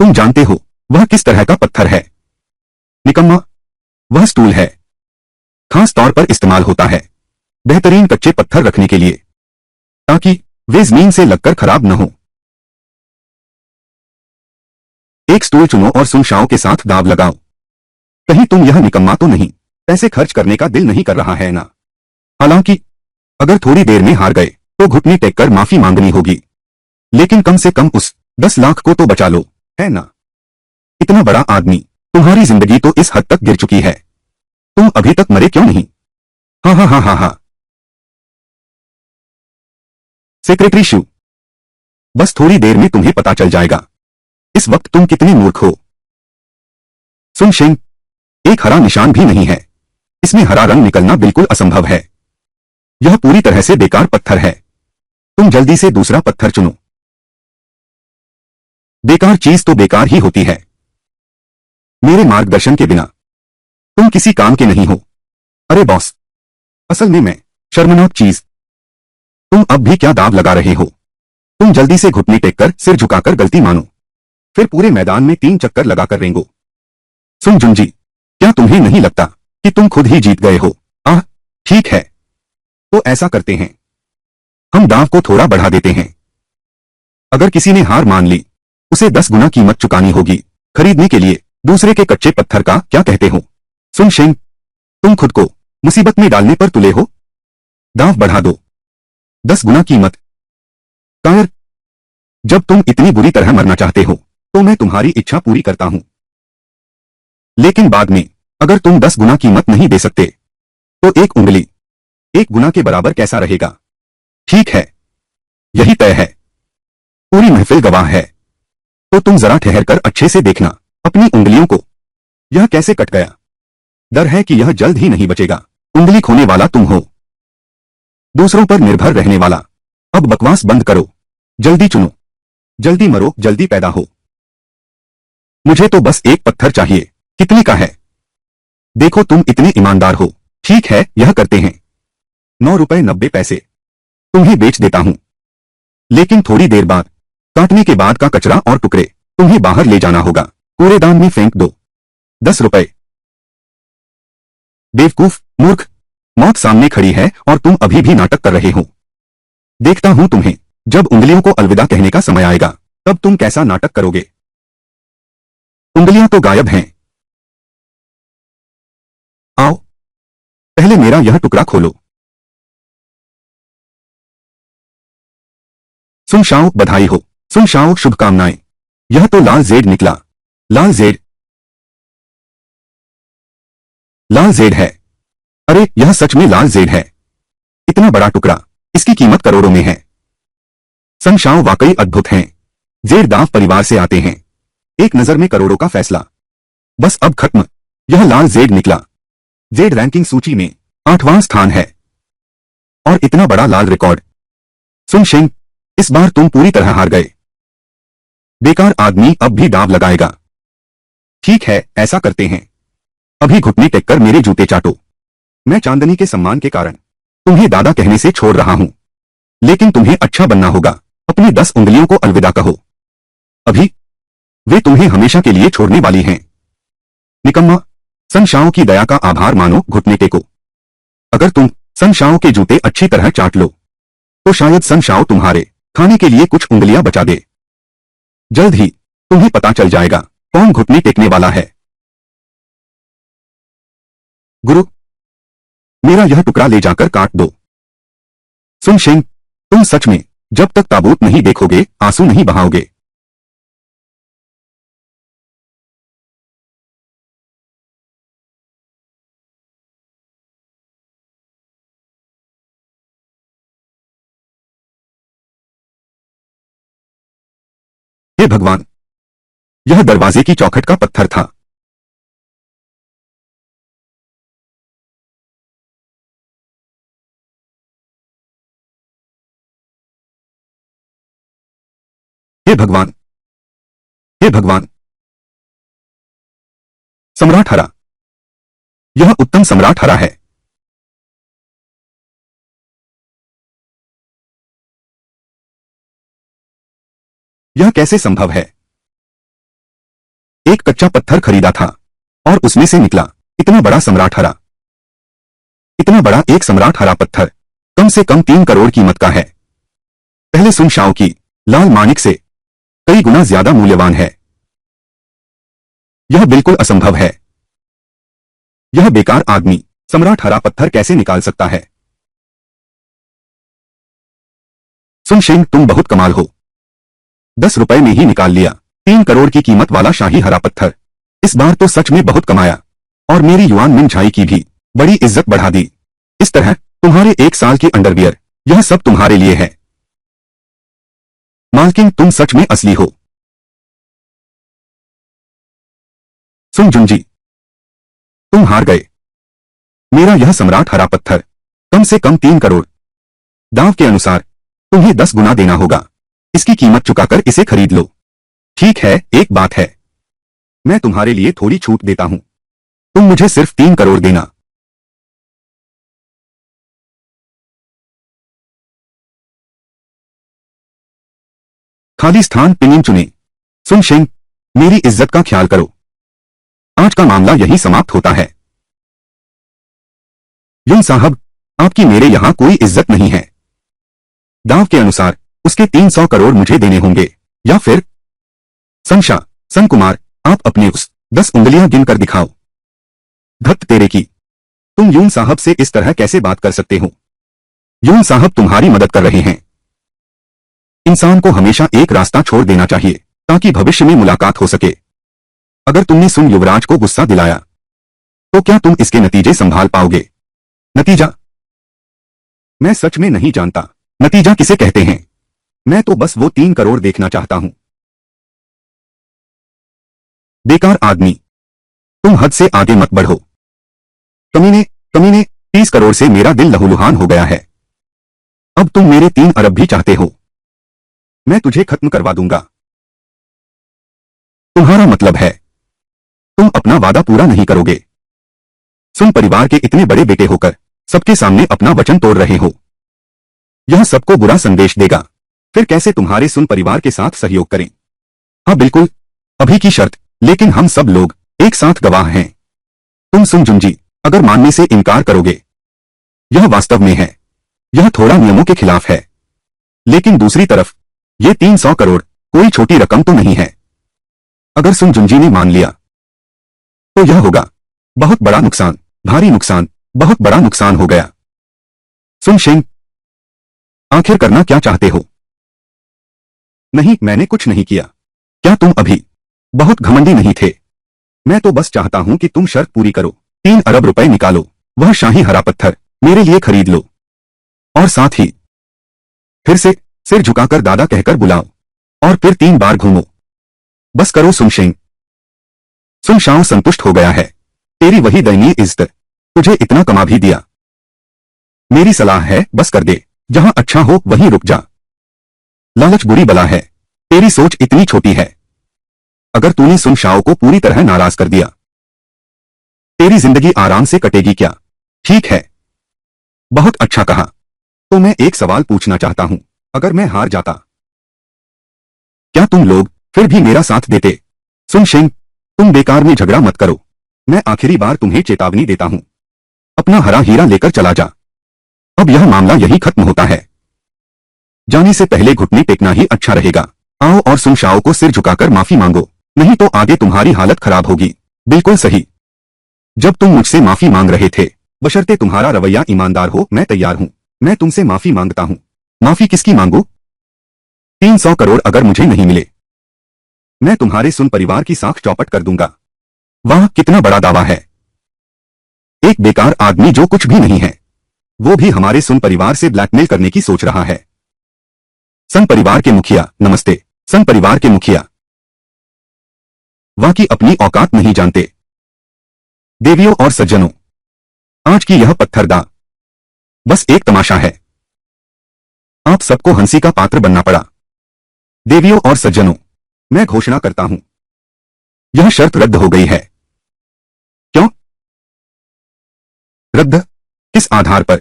तुम जानते हो वह किस तरह का पत्थर है? निकम्मा, वह स्टूल है। खास तौर पर इस्तेमाल होता है बेहतरीन कच्चे पत्थर रखने के लिए, ताकि वे जमीन से लगकर खराब न हो। एक स्टूल चुनो और सुनशाओं के साथ दाव लगाओ। कहीं तुम यह निकम्मा तो नहीं, पैसे खर्च करने का दिल नहीं कर रहा है ना? हालांकि अगर थोड़ी देर में हार गए तो घुटने टेक कर माफी मांगनी होगी, लेकिन कम से कम उस 10 लाख को तो बचा लो, है ना? इतना बड़ा आदमी, तुम्हारी जिंदगी तो इस हद तक गिर चुकी है, तुम अभी तक मरे क्यों नहीं? हाँ हाँ हाँ हाँ हाँ। सेक्रेटरी शू, बस थोड़ी देर में तुम्हें पता चल जाएगा इस वक्त तुम कितने मूर्ख हो। सुन शेंग, एक हरा निशान भी नहीं है। इसमें हरा रंग निकलना बिल्कुल असंभव है। यह पूरी तरह से बेकार पत्थर है। तुम जल्दी से दूसरा पत्थर चुनो। बेकार चीज तो बेकार ही होती है। मेरे मार्गदर्शन के बिना तुम किसी काम के नहीं हो। अरे बॉस, असल में मैं शर्मनाक चीज। तुम अब भी क्या दाव लगा रहे हो? तुम जल्दी से घुटने टेककर सिर झुकाकर गलती मानो, फिर पूरे मैदान में 3 चक्कर लगाकर रेंगो। सुन जुंजी, क्या तुम्हें नहीं लगता कि तुम खुद ही जीत गए हो? आह, ठीक है, तो ऐसा करते हैं, हम दाव को थोड़ा बढ़ा देते हैं। अगर किसी ने हार मान ली, उसे 10 गुना कीमत चुकानी होगी। खरीदने के लिए दूसरे के कच्चे पत्थर का क्या कहते हो? सुन शेंग, तुम खुद को मुसीबत में डालने पर तुले हो। दाव बढ़ा दो, 10 गुना कीमत। कायर, जब तुम इतनी बुरी तरह मरना चाहते हो, तो मैं तुम्हारी इच्छा पूरी करता हूं। लेकिन बाद में अगर तुम 10 गुना कीमत नहीं दे सकते, तो एक उंगली 1 गुना के बराबर कैसा रहेगा? ठीक है, यही तय है। पूरी महफिल गवाह है। तो तुम जरा ठहर कर अच्छे से देखना अपनी उंगलियों को। यह कैसे कट गया? डर है कि यह जल्द ही नहीं बचेगा। उंगली खोने वाला तुम हो, दूसरों पर निर्भर रहने वाला। अब बकवास बंद करो। जल्दी चुनो, जल्दी मरो, जल्दी पैदा हो। मुझे तो बस एक पत्थर चाहिए। कितने का है? देखो तुम इतने ईमानदार हो। ठीक है, यह करते हैं। 9 रुपए 90 पैसे। तुम्हें बेच देता हूं, लेकिन थोड़ी देर बाद काटने के बाद का कचरा और टुकड़े तुम्हें बाहर ले जाना होगा। कूड़ेदान में फेंक दो। 10 रुपए। बेवकूफ, मूर्ख, मौत सामने खड़ी है और तुम अभी भी नाटक कर रहे हो। देखता हूं तुम्हें, जब उंगलियों को अलविदा कहने का समय आएगा तब तुम कैसा नाटक करोगे। उंगलियां तो गायब हैं। आओ, पहले मेरा यह टुकड़ा खोलो। सुन शाओ, बधाई हो। सुन शाओ, शुभकामनाएं। यह तो लाल जेड निकला। लाल जेड, लाल जेड है। अरे यह सच में लाल जेड है। इतना बड़ा टुकड़ा, इसकी कीमत करोड़ों में है। सन शाओ वाकई अद्भुत हैं। जेड दाव परिवार से आते हैं। एक नजर में करोड़ों का फैसला। बस अब खत्म। यह लाल जेड निकला। जेड रैंकिंग सूची में 8वां स्थान है। और इतना बड़ा लाल रिकॉर्ड। सुन शेंग, इस बार तुम पूरी तरह हार गए। बेकार आदमी अब भी दाव लगाएगा। ठीक है, ऐसा करते हैं। अभी घुटने टेक कर मेरे जूते चाटो। मैं चांदनी के सम्मान के कारण तुम्हें दादा कहने से छोड़ रहा हूं, लेकिन तुम्हें अच्छा बनना होगा। अपनी 10 उंगलियों को अलविदा कहो। अभी वे तुम्हें हमेशा के लिए छोड़ने वाली हैं। निकम्मा, सन शाओ की दया का आभार मानो, घुटने टेको। अगर तुम सन शाओ के जूते अच्छी तरह चाट लो तो शायद सन शाओ तुम्हारे खाने के लिए कुछ उंगलियां बचा दे। जल्द ही तुम्हें पता चल जाएगा कौन घुटने टेकने वाला है। गुरु, मेरा यह टुकड़ा ले जाकर काट दो। सुन शेंग, तुम सच में जब तक ताबूत नहीं देखोगे आंसू नहीं बहाओगे। हे भगवान, यह दरवाजे की चौखट का पत्थर था। हे भगवान, हे भगवान। सम्राट हरा। यह उत्तम सम्राट हरा है। यह कैसे संभव है? एक कच्चा पत्थर खरीदा था और उसमें से निकला इतना बड़ा सम्राट हरा। इतना बड़ा एक सम्राट हरा पत्थर कम से कम 3 करोड़ कीमत का है। पहले सुन शाओ की लाल माणिक से कई गुना ज्यादा मूल्यवान है। यह बिल्कुल असंभव है। यह बेकार आदमी सम्राट हरा पत्थर कैसे निकाल सकता है? सुन शेंग, तुम बहुत कमाल हो। 10 रुपए में ही निकाल लिया 3 करोड़ की कीमत वाला शाही हरा पत्थर। इस बार तो सच में बहुत कमाया और मेरी युआन मिनझाई की भी बड़ी इज्जत बढ़ा दी। इस तरह तुम्हारे 1 साल की अंडरवियर, यह सब तुम्हारे लिए है। मालकिन, तुम सच में असली हो। सुन जुंजी, तुम हार गए। मेरा यह सम्राट हरा पत्थर कम से कम 3 करोड़। दांव के अनुसार तुम्हें 10 गुना देना होगा। इसकी कीमत चुकाकर इसे खरीद लो। ठीक है, एक बात है, मैं तुम्हारे लिए थोड़ी छूट देता हूं। तुम मुझे सिर्फ 3 करोड़ देना। खाली स्थान पिनिन चुने। सुन शेंग, मेरी इज्जत का ख्याल करो। आज का मामला यही समाप्त होता है। युन साहब, आपकी मेरे यहां कोई इज्जत नहीं है। दांव के अनुसार उसके 300 करोड़ मुझे देने होंगे, या फिर संशा, सन कुमार, आप अपनी उस 10 उंगलियां गिनकर दिखाओ। धत तेरे की, तुम यून साहब से इस तरह कैसे बात कर सकते हो? यून साहब तुम्हारी मदद कर रहे हैं। इंसान को हमेशा एक रास्ता छोड़ देना चाहिए ताकि भविष्य में मुलाकात हो सके। अगर तुमने सुन युवराज को गुस्सा दिलाया तो क्या तुम इसके नतीजे संभाल पाओगे? नतीजा? मैं सच में नहीं जानता नतीजा किसे कहते हैं। मैं तो बस वो 3 करोड़ देखना चाहता हूं। बेकार आदमी, तुम हद से आगे मत बढ़ो। कमीने, कमीने, 30 करोड़ से मेरा दिल लहूलुहान हो गया है। अब तुम मेरे 3 अरब भी चाहते हो। मैं तुझे खत्म करवा दूंगा। तुम्हारा मतलब है तुम अपना वादा पूरा नहीं करोगे। सुन, परिवार के इतने बड़े बेटे होकर सबके सामने अपना वचन तोड़ रहे हो। यह सबको बुरा संदेश देगा। फिर कैसे तुम्हारे सुन परिवार के साथ सहयोग करें? हाँ बिल्कुल, अभी की शर्त, लेकिन हम सब लोग एक साथ गवाह हैं। तुम सुन जुंजी, अगर मानने से इनकार करोगे, यह वास्तव में है, यह थोड़ा नियमों के खिलाफ है, लेकिन दूसरी तरफ ये 300 करोड़ कोई छोटी रकम तो नहीं है। अगर सुन जुंजी ने मान लिया तो यह होगा बहुत बड़ा नुकसान, भारी नुकसान, बहुत बड़ा नुकसान हो गया। सुन शेंग, आखिर करना क्या चाहते हो? नहीं, मैंने कुछ नहीं किया। क्या तुम अभी बहुत घमंडी नहीं थे? मैं तो बस चाहता हूं कि तुम शर्त पूरी करो। 3 अरब रुपए निकालो, वह शाही हरा पत्थर मेरे लिए खरीद लो, और साथ ही फिर से सिर झुकाकर दादा कहकर बुलाओ, और फिर 3 बार घूमो। बस करो सुन शेंग। सुन शाओ संतुष्ट हो गया है। तेरी वही दयनीय इज्जत, तुझे इतना कमा भी दिया। मेरी सलाह है बस कर दे, जहां अच्छा हो वहीं रुक जा। लालच बुरी बला है, तेरी सोच इतनी छोटी है। अगर तूने सुन शाओ को पूरी तरह नाराज कर दिया, तेरी जिंदगी आराम से कटेगी क्या? ठीक है, बहुत अच्छा कहा। तो मैं एक सवाल पूछना चाहता हूं, अगर मैं हार जाता, क्या तुम लोग फिर भी मेरा साथ देते? सुन शेंग, तुम बेकार में झगड़ा मत करो। मैं आखिरी बार तुम्हें चेतावनी देता हूं, अपना हरा हीरा लेकर चला जा। अब यह मामला यही खत्म होता है। जाने से पहले घुटने टेकना ही अच्छा रहेगा। आओ और सुन शाओ को सिर झुकाकर माफी मांगो, नहीं तो आगे तुम्हारी हालत खराब होगी। बिल्कुल सही। जब तुम मुझसे माफी मांग रहे थे, बशर्ते तुम्हारा रवैया ईमानदार हो, मैं तैयार हूं। मैं तुमसे माफी मांगता हूं। माफी किसकी मांगू? 300 करोड़ अगर मुझे नहीं मिले, मैं तुम्हारे सुन परिवार की साख चौपट कर दूंगा। वाह, कितना बड़ा दावा है। एक बेकार आदमी जो कुछ भी नहीं है, वो भी हमारे सुन परिवार से ब्लैकमेल करने की सोच रहा है। सन परिवार के मुखिया नमस्ते। सन परिवार के मुखिया वाह की अपनी औकात नहीं जानते। देवियों और सज्जनों, आज की यह पत्थरदा बस एक तमाशा है। आप सबको हंसी का पात्र बनना पड़ा। देवियों और सज्जनों, मैं घोषणा करता हूं, यह शर्त रद्द हो गई है। क्यों रद्द? किस आधार पर?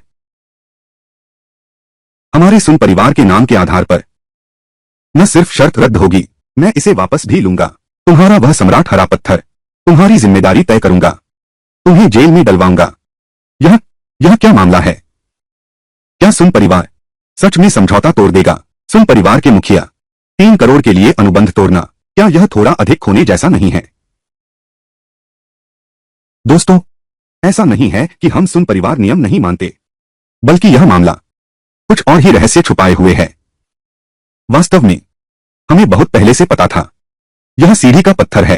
हमारे सुन परिवार के नाम के आधार पर। न सिर्फ शर्त रद्द होगी, मैं इसे वापस भी लूंगा। तुम्हारा वह सम्राट हरा पत्थर, तुम्हारी जिम्मेदारी तय करूंगा, तुम्हें जेल में डलवाऊंगा। यह क्या मामला है? क्या सुन परिवार सच में समझौता तोड़ देगा? सुन परिवार के मुखिया, 3 करोड़ के लिए अनुबंध तोड़ना, क्या यह थोड़ा अधिक होने जैसा नहीं है? दोस्तों, ऐसा नहीं है कि हम सुन परिवार नियम नहीं मानते, बल्कि यह मामला कुछ और ही रहस्य छुपाए हुए है। वास्तव में हमें बहुत पहले से पता था, यह सीढ़ी का पत्थर है,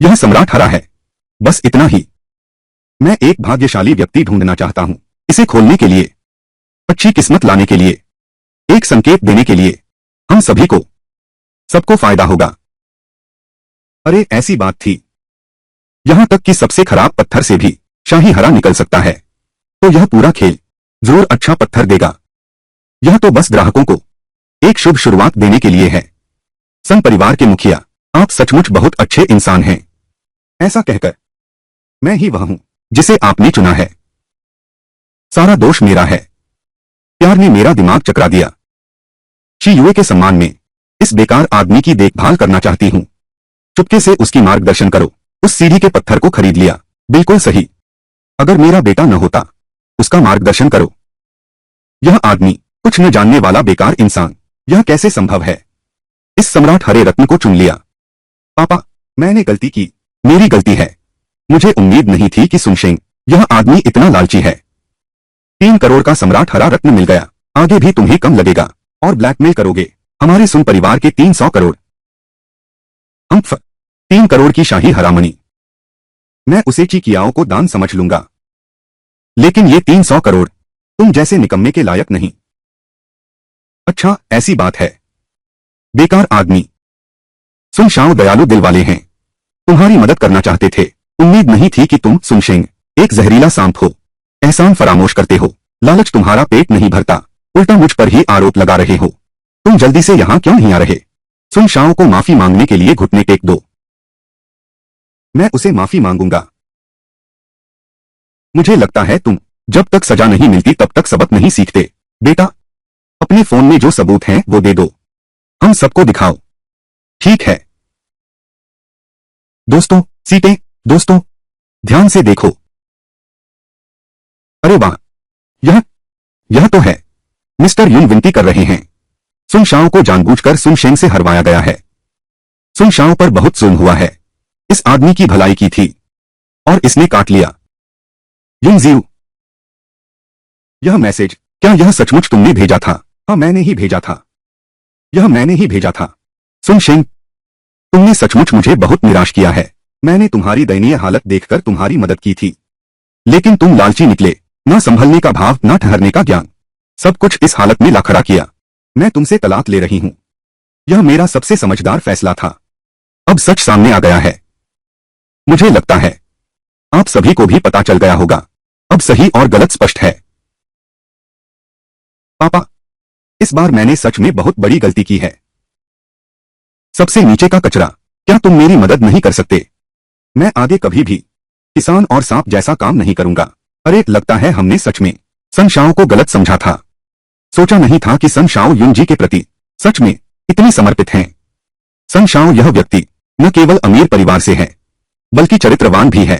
यह सम्राट हरा है। बस इतना ही। मैं एक भाग्यशाली व्यक्ति ढूंढना चाहता हूं, इसे खोलने के लिए, अच्छी किस्मत लाने के लिए, एक संकेत देने के लिए। हम सभी को, सबको फायदा होगा। अरे ऐसी बात थी, यहां तक कि सबसे खराब पत्थर से भी शाही हरा निकल सकता है। तो यह पूरा खेल जरूर अच्छा पत्थर देगा। यह तो बस ग्राहकों को एक शुभ शुरुआत देने के लिए है। सन परिवार के मुखिया, आप सचमुच बहुत अच्छे इंसान हैं। ऐसा कहकर मैं ही वह हूं जिसे आपने चुना है। सारा दोष मेरा है। प्यार ने मेरा दिमाग चकरा दिया। शी युए के सम्मान में इस बेकार आदमी की देखभाल करना चाहती हूं। चुपके से उसकी मार्गदर्शन करो। उस सीढ़ी के पत्थर को खरीद लिया। बिल्कुल सही। अगर मेरा बेटा न होता, उसका मार्गदर्शन करो। यह आदमी कुछ न जानने वाला बेकार इंसान, यह कैसे संभव है? इस सम्राट हरे रत्न को चुन लिया। पापा, मैंने गलती की, मेरी गलती है। मुझे उम्मीद नहीं थी कि सुनशेंग यह आदमी इतना लालची है। 3 करोड़ का सम्राट हरा रत्न मिल गया। आगे भी तुम्हें कम लगेगा और ब्लैकमेल करोगे हमारे सुन परिवार के 300 करोड़। हम 3 करोड़ की शाही हरामनी, मैं उसे चीकियाओं को दान समझ लूंगा, लेकिन ये 300 करोड़ तुम जैसे निकम्मे के लायक नहीं। अच्छा, ऐसी बात है। बेकार आदमी। सुन शाओ दयालु दिल वाले हैं, तुम्हारी मदद करना चाहते थे। उम्मीद नहीं थी कि तुम सुनशेंग एक जहरीला सांप हो। एहसान फरामोश करते हो, लालच तुम्हारा पेट नहीं भरता। उल्टा मुझ पर ही आरोप लगा रहे हो। तुम जल्दी से यहां क्यों नहीं आ रहे? सुन शाओ को माफी मांगने के लिए घुटने टेक दो। मैं उसे माफी मांगूंगा। मुझे लगता है तुम जब तक सजा नहीं मिलती तब तक सबक नहीं सीखते। बेटा, अपने फोन में जो सबूत हैं वो दे दो, हम सबको दिखाओ। ठीक है दोस्तों, सीटें, दोस्तों ध्यान से देखो। अरे वाह, यह तो है। मिस्टर युन विनती कर रहे हैं। सुन शाओ को जानबूझकर सुन शेंग से हरवाया गया है। सुन शाओ पर बहुत जुल्म हुआ है। इस आदमी की भलाई की थी और इसने काट लिया। युन जीव, यह मैसेज, क्या यह सचमुच तुमने भेजा था? हाँ, मैंने ही भेजा था। यह मैंने ही भेजा था। सुन शेंग, तुमने सचमुच मुझे बहुत निराश किया है। मैंने तुम्हारी दयनीय हालत देखकर तुम्हारी मदद की थी, लेकिन तुम लालची निकले। न संभलने का भाव, न ठहरने का ज्ञान, सब कुछ इस हालत में ला खड़ा किया। मैं तुमसे तलाक ले रही हूं। यह मेरा सबसे समझदार फैसला था। अब सच सामने आ गया है। मुझे लगता है आप सभी को भी पता चल गया होगा। अब सही और गलत स्पष्ट है। पापा, इस बार मैंने सच में बहुत बड़ी गलती की है। सबसे नीचे का कचरा, क्या तुम मेरी मदद नहीं कर सकते? मैं आगे कभी भी किसान और सांप जैसा काम नहीं करूंगा। अरे, लगता है हमने सच में सन शाओ को गलत समझा था। सोचा नहीं था कि सन शाओ युन जी के प्रति सच में इतनी समर्पित हैं। सन शाओ यह व्यक्ति न केवल अमीर परिवार से है, बल्कि चरित्रवान भी है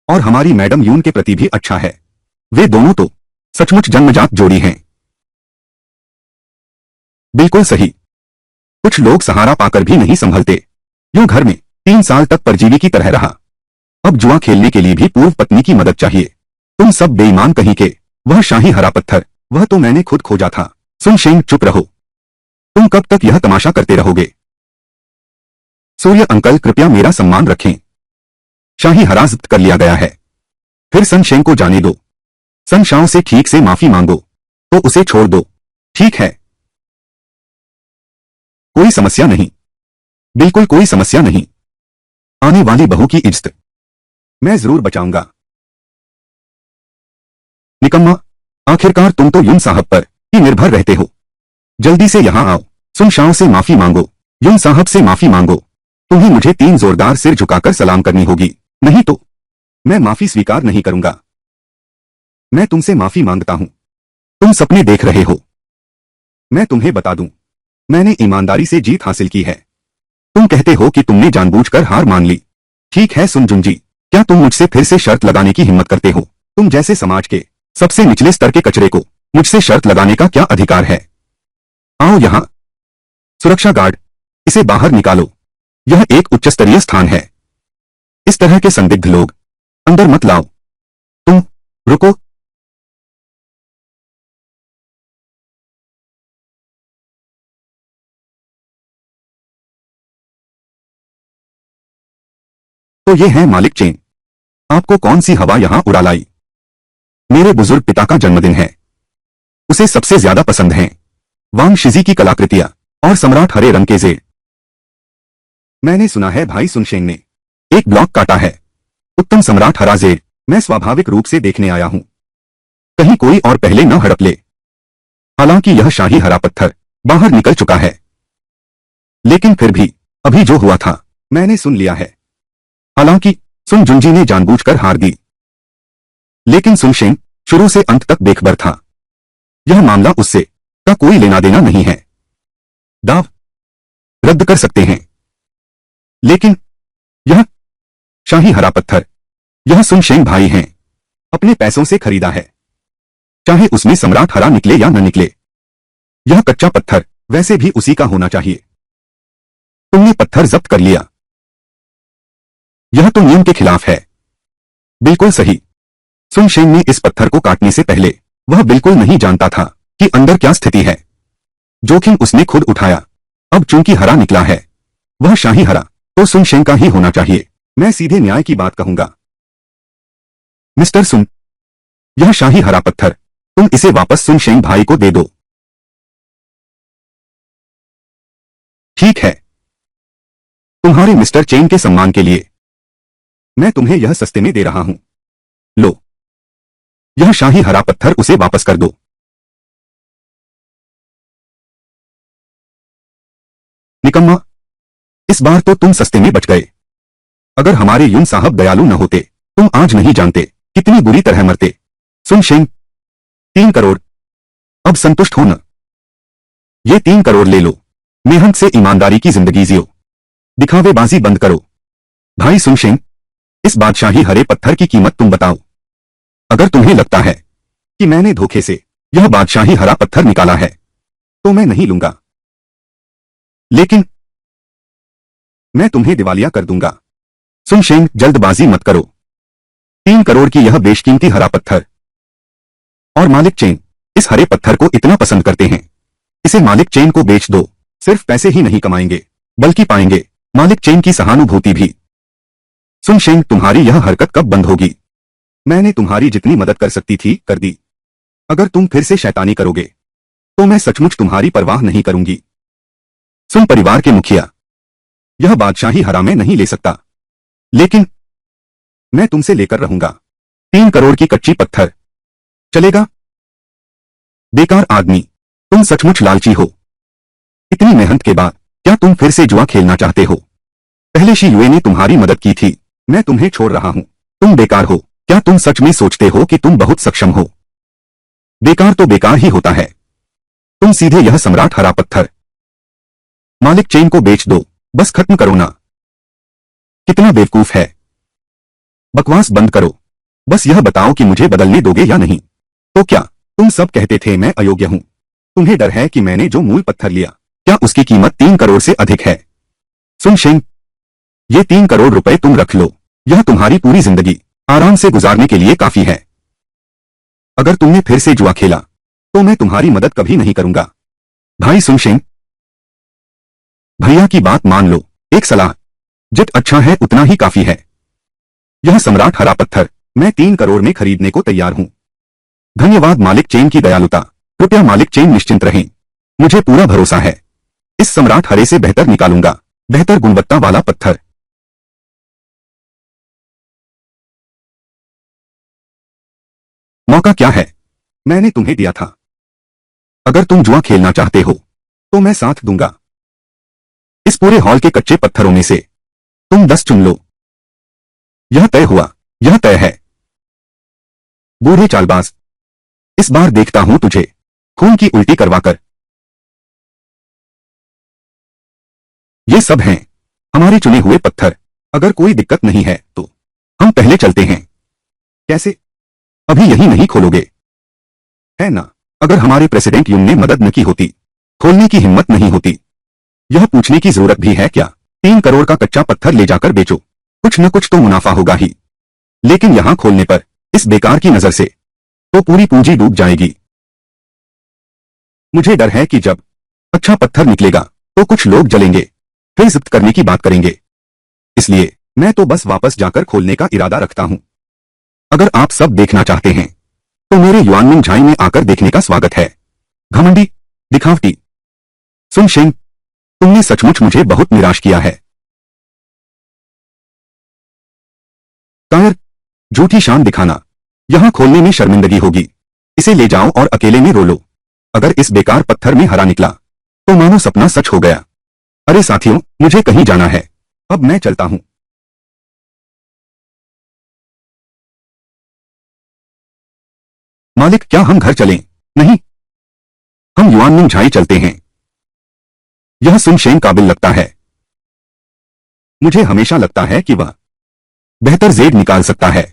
और हमारी मैडम यून के प्रति भी अच्छा है। वे दोनों तो सचमुच जन्मजात जोड़ी हैं। बिल्कुल सही। कुछ लोग सहारा पाकर भी नहीं संभलते। यूं घर में 3 साल तक परजीवी की तरह रहा। अब जुआ खेलने के लिए भी पूर्व पत्नी की मदद चाहिए। तुम सब बेईमान कहीं के। वह शाही हरा पत्थर, वह तो मैंने खुद खोजा था। सुन शेंग, चुप रहो। तुम कब तक यह तमाशा करते रहोगे? सूर्य अंकल, कृपया मेरा सम्मान रखें। शाही हरा जब्त कर लिया गया है। फिर सन शेंग को जाने दो। सन शाओ से ठीक से माफी मांगो तो उसे छोड़ दो। ठीक है, कोई समस्या नहीं। बिल्कुल कोई समस्या नहीं। आने वाली बहू की इज्जत मैं जरूर बचाऊंगा। निकम्मा, आखिरकार तुम तो युन साहब पर ही निर्भर रहते हो। जल्दी से यहां आओ। सुन शाओ से माफी मांगो। युन साहब से माफी मांगो। तुम्हें मुझे 3 जोरदार सिर झुकाकर सलाम करनी होगी, नहीं तो मैं माफी स्वीकार नहीं करूंगा। मैं तुमसे माफी मांगता हूं। तुम सपने देख रहे हो। मैं तुम्हें बता दूं, मैंने ईमानदारी से जीत हासिल की है। तुम कहते हो कि तुमने जानबूझकर हार मान ली। ठीक है सुन जुन जी, क्या तुम मुझसे फिर से शर्त लगाने की हिम्मत करते हो? तुम जैसे समाज के सबसे निचले स्तर के कचरे को मुझसे शर्त लगाने का क्या अधिकार है? आओ यहां। सुरक्षा गार्ड, इसे बाहर निकालो। यह एक उच्च स्तरीय स्थान है। इस तरह के संदिग्ध लोग अंदर मत लाओ। तुम रुको। तो ये है मालिक चेन। आपको कौन सी हवा यहां उड़ा लाई? मेरे बुजुर्ग पिता का जन्मदिन है। उसे सबसे ज्यादा पसंद हैं वांग शिजी की कलाकृतियां और सम्राट हरे रंग के जेड। मैंने सुना है भाई सुनशेंग ने एक ब्लॉक काटा है। उत्तम सम्राट हरा जेड मैं स्वाभाविक रूप से देखने आया हूं। कहीं कोई और पहले न हड़प ले। हालांकि यह शाही हरा पत्थर बाहर निकल चुका है, लेकिन फिर भी अभी जो हुआ था मैंने सुन लिया है। हालांकि सुन जुनजी ने जानबूझकर हार दी, लेकिन सुनशेंग शुरू से अंत तक बेखबर था। यह मामला उससे का कोई लेना देना नहीं है। दाव रद्द कर सकते हैं, लेकिन यह शाही हरा पत्थर, यह सुनशेंग भाई हैं, अपने पैसों से खरीदा है। चाहे उसमें सम्राट हरा निकले या न निकले, यह कच्चा पत्थर वैसे भी उसी का होना चाहिए। तुमने पत्थर जब्त कर लिया, यह तो नियम के खिलाफ है। बिल्कुल सही। सुनशेंग ने इस पत्थर को काटने से पहले वह बिल्कुल नहीं जानता था कि अंदर क्या स्थिति है। जोखिम उसने खुद उठाया। अब चूंकि हरा निकला है, वह शाही हरा तो सुनशेंग का ही होना चाहिए। मैं सीधे न्याय की बात कहूंगा। मिस्टर सुन, यह शाही हरा पत्थर तुम इसे वापस सुनशेंग भाई को दे दो। ठीक है, तुम्हारे मिस्टर चेन के सम्मान के लिए मैं तुम्हें यह सस्ते में दे रहा हूं। लो, यह शाही हरा पत्थर उसे वापस कर दो। निकम्मा, इस बार तो तुम सस्ते में बच गए। अगर हमारे यून साहब दयालु न होते, तुम आज नहीं जानते कितनी बुरी तरह मरते। सुन शेंग, 3 करोड़, अब संतुष्ट हो न? ये 3 करोड़ ले लो, मेहनत से ईमानदारी की जिंदगी जियो, दिखावेबाजी बंद करो। भाई सुन शेंग, इस बादशाही हरे पत्थर की कीमत तुम बताओ। अगर तुम्हें लगता है कि मैंने धोखे से यह बादशाही हरा पत्थर निकाला है, तो मैं नहीं लूंगा, लेकिन मैं तुम्हें दिवालिया कर दूंगा। सुन शेंग, जल्दबाजी मत करो। 3 करोड़ की यह बेशकीमती हरा पत्थर, और मालिक चेन इस हरे पत्थर को इतना पसंद करते हैं, इसे मालिक चेन को बेच दो। सिर्फ पैसे ही नहीं कमाएंगे, बल्कि पाएंगे मालिक चेन की सहानुभूति भी। सुन शेंग, तुम्हारी यह हरकत कब बंद होगी? मैंने तुम्हारी जितनी मदद कर सकती थी कर दी। अगर तुम फिर से शैतानी करोगे, तो मैं सचमुच तुम्हारी परवाह नहीं करूंगी। सुन परिवार के मुखिया, यह बादशाही हरा में नहीं ले सकता, लेकिन मैं तुमसे लेकर रहूंगा। 3 करोड़ की कच्ची पत्थर चलेगा? बेकार आदमी, तुम सचमुच लालची हो। इतनी मेहनत के बाद क्या तुम फिर से जुआ खेलना चाहते हो? पहले शीयुए ने तुम्हारी मदद की थी, मैं तुम्हें छोड़ रहा हूं। तुम बेकार हो। क्या तुम सच में सोचते हो कि तुम बहुत सक्षम हो? बेकार तो बेकार ही होता है। तुम सीधे यह सम्राट हरा पत्थर मालिक चेन को बेच दो, बस खत्म करो ना। कितना बेवकूफ है। बकवास बंद करो, बस यह बताओ कि मुझे बदलने दोगे या नहीं। तो क्या तुम सब कहते थे मैं अयोग्य हूं? तुम्हें डर है कि मैंने जो मूल पत्थर लिया, क्या उसकी कीमत 3 करोड़ से अधिक है? सुन शेंग, ये 3 करोड़ रुपए तुम रख लो, यह तुम्हारी पूरी जिंदगी आराम से गुजारने के लिए काफी है। अगर तुमने फिर से जुआ खेला, तो मैं तुम्हारी मदद कभी नहीं करूंगा। भाई सुन शेंग, भैया की बात मान लो। एक सलाह, जित अच्छा है उतना ही काफी है। यह सम्राट हरा पत्थर मैं 3 करोड़ में खरीदने को तैयार हूं। धन्यवाद मालिक चेन की दयालुता। कृपया मालिक चेन निश्चिंत रहें, मुझे पूरा भरोसा है। इस सम्राट हरे से बेहतर निकालूंगा, बेहतर गुणवत्ता वाला पत्थर। मौका क्या है? मैंने तुम्हें दिया था। अगर तुम जुआ खेलना चाहते हो, तो मैं साथ दूंगा। इस पूरे हॉल के कच्चे पत्थरों में से तुम 10 चुन लो। यह तय हुआ, यह तय है। बूढ़े चालबाज, इस बार देखता हूं तुझे खून की उल्टी करवाकर। ये सब हैं हमारे चुने हुए पत्थर। अगर कोई दिक्कत नहीं है तो हम पहले चलते हैं। कैसे? अभी यही नहीं खोलोगे, है ना? अगर हमारे प्रेसिडेंट यून ने मदद न की होती, खोलने की हिम्मत नहीं होती। यह पूछने की जरूरत भी है क्या? 3 करोड़ का कच्चा पत्थर ले जाकर बेचो, कुछ न कुछ तो मुनाफा होगा ही। लेकिन यहां खोलने पर इस बेकार की नजर से तो पूरी पूंजी डूब जाएगी। मुझे डर है कि जब अच्छा पत्थर निकलेगा तो कुछ लोग जलेंगे, फिर जब्त करने की बात करेंगे। इसलिए मैं तो बस वापस जाकर खोलने का इरादा रखता हूं। अगर आप सब देखना चाहते हैं, तो मेरे युआनमिंग झाई में आकर देखने का स्वागत है। घमंडी, दिखावटी। सुन शेंग, तुमने सचमुच मुझे बहुत निराश किया है। कायर, झूठी शान दिखाना, यहां खोलने में शर्मिंदगी होगी। इसे ले जाओ और अकेले में रो लो। अगर इस बेकार पत्थर में हरा निकला, तो मानो सपना सच हो गया। अरे साथियों, मुझे कहीं जाना है, अब मैं चलता हूं। मालिक, क्या हम घर चलें? नहीं, हम युआनमिंग झाई चलते हैं। यह सुन शेंग काबिल लगता है। मुझे हमेशा लगता है कि वह बेहतर जेड निकाल सकता है।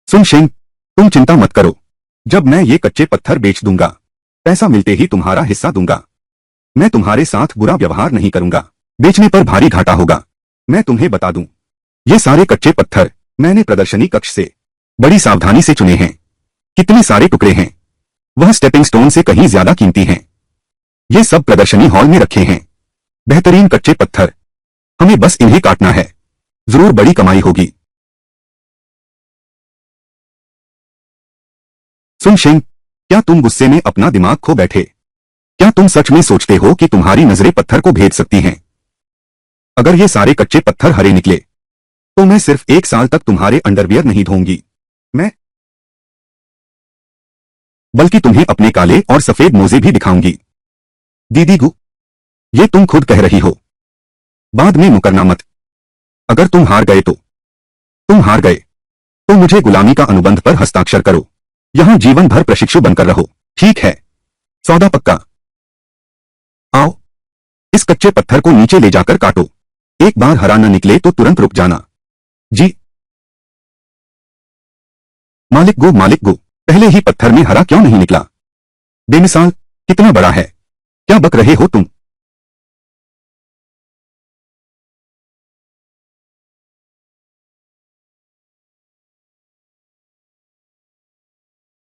सुन शेंग, तुम चिंता मत करो। जब मैं ये कच्चे पत्थर बेच दूंगा, पैसा मिलते ही तुम्हारा हिस्सा दूंगा। मैं तुम्हारे साथ बुरा व्यवहार नहीं करूंगा। बेचने पर भारी घाटा होगा। मैं तुम्हें बता दूं, ये सारे कच्चे पत्थर मैंने प्रदर्शनी कक्ष से बड़ी सावधानी से चुने हैं। कितने सारे टुकड़े हैं, वह स्टेपिंग स्टोन से कहीं ज्यादा कीमती हैं। ये सब प्रदर्शनी हॉल में रखे हैं। बेहतरीन कच्चे पत्थर, हमें बस इन्हें काटना है, जरूर बड़ी कमाई होगी। सुन शेंग, क्या तुम गुस्से में अपना दिमाग खो बैठे? क्या तुम सच में सोचते हो कि तुम्हारी नजरें पत्थर को भेद सकती हैं? अगर ये सारे कच्चे पत्थर हरे निकले, तो मैं सिर्फ 1 साल तक तुम्हारे अंडरवियर नहीं धोऊंगी। मैं बल्कि तुम्हें अपने काले और सफेद मोजे भी दिखाऊंगी। दीदी गु, ये तुम खुद कह रही हो। बाद में मुकरना मत। अगर तुम हार गए तो तुम हार गए तो मुझे गुलामी का अनुबंध पर हस्ताक्षर करो। यहां जीवन भर प्रशिक्षु बनकर रहो। ठीक है, सौदा पक्का। आओ, इस कच्चे पत्थर को नीचे ले जाकर काटो। एक बार हरा न निकले तो तुरंत रुक जाना। जी मालिक गो, पहले ही पत्थर में हरा क्यों नहीं निकला? बेमिसाल, कितना बड़ा है। क्या बक रहे हो तुम?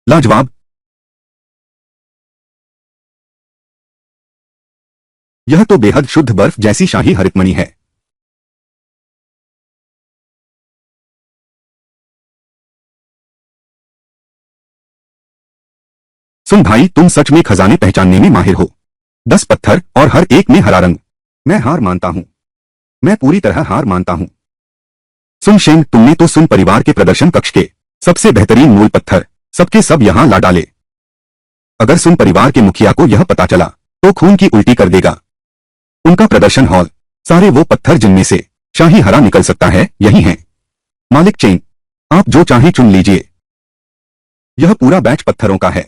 लाजवाब। यह तो बेहद शुद्ध बर्फ जैसी शाही हरितमणि है। सुन भाई, तुम सच में खजाने पहचानने में माहिर हो। 10 पत्थर और हर एक में हरा रंग। मैं हार मानता हूं। मैं पूरी तरह हार मानता हूं। सुन शेन, तुमने तो सुन परिवार के प्रदर्शन कक्ष के सबसे बेहतरीन मूल पत्थर सबके सब यहां ला डाले। अगर सुन परिवार के मुखिया को यह पता चला तो खून की उल्टी कर देगा। उनका प्रदर्शन हॉल, सारे वो पत्थर जिनमें से शाही हरा निकल सकता है, यही हैं। मालिक चेन, आप जो चाहें चुन लीजिए। यह पूरा बैच पत्थरों का है।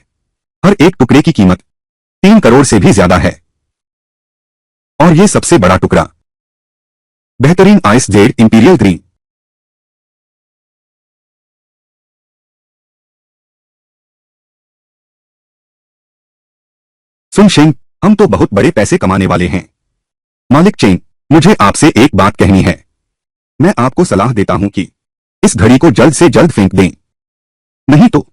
हर एक टुकड़े की कीमत 3 करोड़ से भी ज्यादा है। और ये सबसे बड़ा टुकड़ा, बेहतरीन आइस जेड इंपीरियल ग्रीन। सुन शेन, हम तो बहुत बड़े पैसे कमाने वाले हैं। मालिक चेन, मुझे आपसे एक बात कहनी है। मैं आपको सलाह देता हूं कि इस घड़ी को जल्द से जल्द फेंक दें, नहीं तो।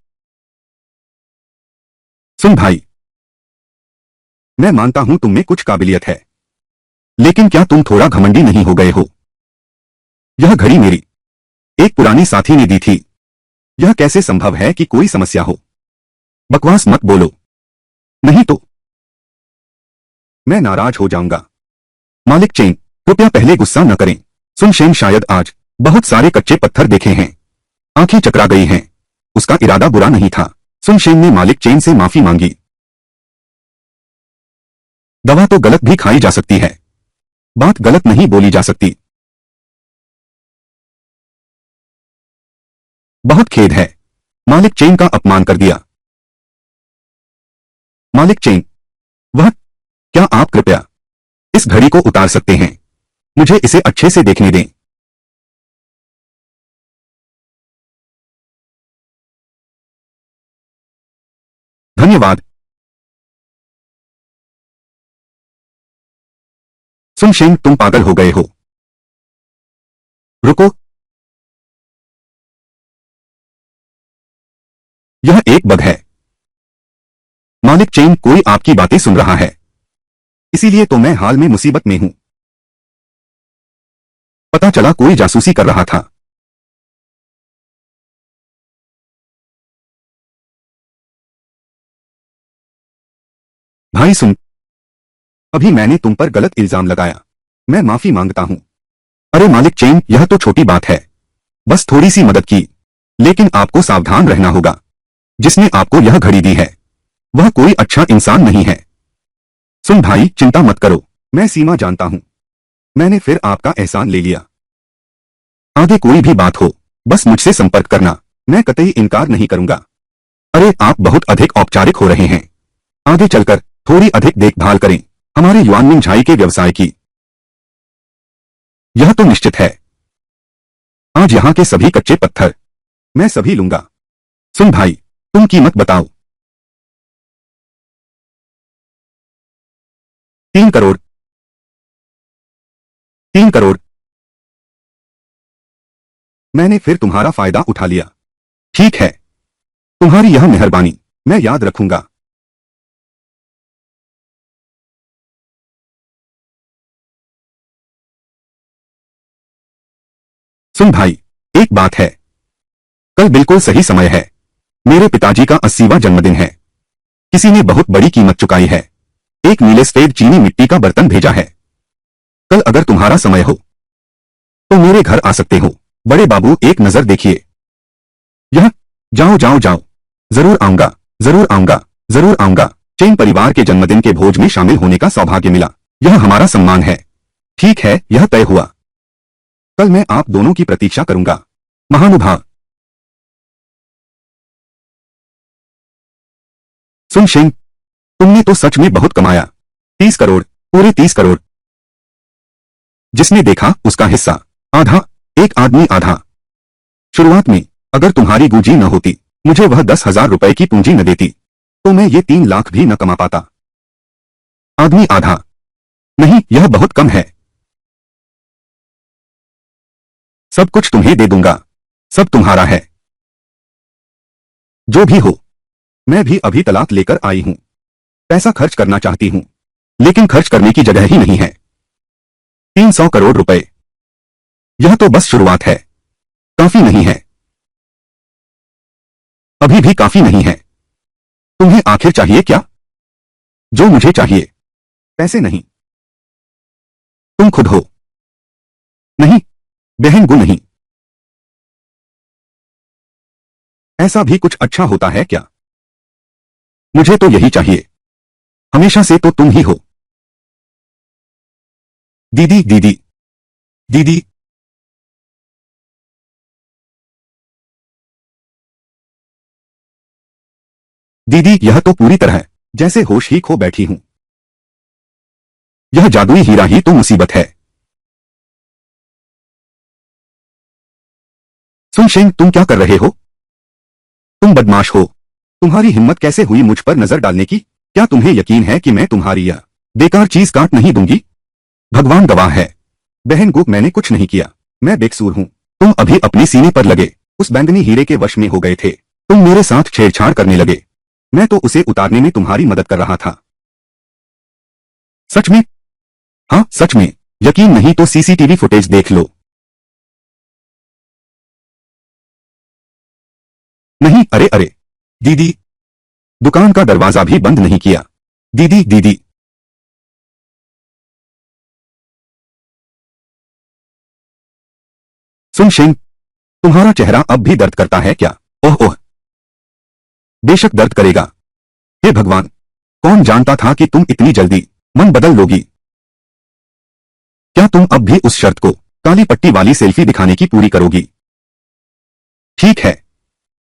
सुन भाई, मैं मानता हूं तुम में कुछ काबिलियत है, लेकिन क्या तुम थोड़ा घमंडी नहीं हो गए हो? यह घड़ी मेरी एक पुरानी साथी ने दी थी। यह कैसे संभव है कि कोई समस्या हो? बकवास मत बोलो, नहीं तो मैं नाराज हो जाऊंगा। मालिक चेन, कृपया पहले गुस्सा न करें। सुन शेन शायद आज बहुत सारे कच्चे पत्थर देखे हैं, आंखें चकरा गई हैं। उसका इरादा बुरा नहीं था। सुन शेन ने मालिक चेन से माफी मांगी। दवा तो गलत भी खाई जा सकती है, बात गलत नहीं बोली जा सकती। बहुत खेद है, मालिक चेन का अपमान कर दिया। मालिक चेन, वह, क्या आप कृपया इस घड़ी को उतार सकते हैं? मुझे इसे अच्छे से देखने दें। धन्यवाद। सुन शेन, तुम पागल हो गए हो। रुको, यह एक बग है। मालिक चेन, कोई आपकी बातें सुन रहा है, इसीलिए तो मैं हाल में मुसीबत में हूं। पता चला कोई जासूसी कर रहा था। भाई सुन, अभी मैंने तुम पर गलत इल्जाम लगाया। मैं माफी मांगता हूं। अरे मालिक चेन, यह तो छोटी बात है, बस थोड़ी सी मदद की। लेकिन आपको सावधान रहना होगा। जिसने आपको यह घड़ी दी है वह कोई अच्छा इंसान नहीं है। सुन भाई, चिंता मत करो, मैं सीमा जानता हूं। मैंने फिर आपका एहसान ले लिया। आगे कोई भी बात हो, बस मुझसे संपर्क करना, मैं कतई इनकार नहीं करूंगा। अरे आप बहुत अधिक औपचारिक हो रहे हैं। आगे चलकर थोड़ी अधिक देखभाल करें हमारे युआनमिंग झाई के व्यवसाय की। यह तो निश्चित है, आज यहां के सभी कच्चे पत्थर मैं सभी लूंगा। सुन भाई, तुम कीमत बताओ। 3 करोड़। 3 करोड़। मैंने फिर तुम्हारा फायदा उठा लिया। ठीक है, तुम्हारी यह मेहरबानी मैं याद रखूंगा। सुन भाई, एक बात है, कल बिल्कुल सही समय है। मेरे पिताजी का 80वां जन्मदिन है। किसी ने बहुत बड़ी कीमत चुकाई है। एक नीले सफेद चीनी मिट्टी का बर्तन भेजा है। कल अगर तुम्हारा समय हो तो मेरे घर आ सकते हो। बड़े बाबू, एक नजर देखिए। यह, जाओ जाओ जाओ। जरूर आऊंगा, जरूर आऊंगा, जरूर आऊंगा। चेन परिवार के जन्मदिन के भोज में शामिल होने का सौभाग्य मिला। यह हमारा सम्मान है। ठीक है, यह तय हुआ। कल मैं आप दोनों की प्रतीक्षा करूंगा। महानुभाव। सुन शेंग, तुमने तो सच में बहुत कमाया। 30 करोड़, पूरे 30 करोड़। जिसने देखा उसका हिस्सा आधा, एक आदमी आधा। शुरुआत में अगर तुम्हारी गुंजी न होती, मुझे वह 10,000 रुपए की पूंजी न देती, तो मैं ये 3 लाख भी न कमा पाता। आदमी आधा नहीं, यह बहुत कम है। सब कुछ तुम्हें दे दूंगा, सब तुम्हारा है। जो भी हो, मैं भी अभी तलाक लेकर आई हूं। पैसा खर्च करना चाहती हूं, लेकिन खर्च करने की जगह ही नहीं है। 300 करोड़ रुपए, यह तो बस शुरुआत है। काफी नहीं है, अभी भी काफी नहीं है। तुम्हें आखिर चाहिए क्या? जो मुझे चाहिए, पैसे नहीं, तुम खुद हो। नहीं बहन, गु नहीं। ऐसा भी कुछ अच्छा होता है क्या? मुझे तो यही चाहिए। हमेशा से तो तुम ही हो। दीदी दीदी दीदी। दीदी, यह तो पूरी तरह जैसे होश ही खो बैठी हूं। यह जादुई हीरा ही तो मुसीबत है। सुन शेंग, तुम क्या कर रहे हो? तुम बदमाश हो। तुम्हारी हिम्मत कैसे हुई मुझ पर नजर डालने की? क्या तुम्हें यकीन है कि मैं तुम्हारी यह बेकार चीज काट नहीं दूंगी? भगवान गवाह है। बहन गु, मैंने कुछ नहीं किया। मैं बेकसूर हूं। तुम अभी अपनी सीने पर लगे उस बैंगनी हीरे के वश में हो गए थे। तुम मेरे साथ छेड़छाड़ करने लगे। मैं तो उसे उतारने में तुम्हारी मदद कर रहा था। सच में? हाँ सच में। यकीन नहीं तो सीसीटीवी फुटेज देख लो। नहीं, अरे अरे। दीदी, दुकान का दरवाजा भी बंद नहीं किया। दीदी दीदी। सुन शेंग, तुम्हारा चेहरा अब भी दर्द करता है क्या? ओह ओह, बेशक दर्द करेगा। हे भगवान, कौन जानता था कि तुम इतनी जल्दी मन बदल लोगी। क्या तुम अब भी उस शर्त को, काली पट्टी वाली सेल्फी दिखाने की पूरी करोगी? ठीक है।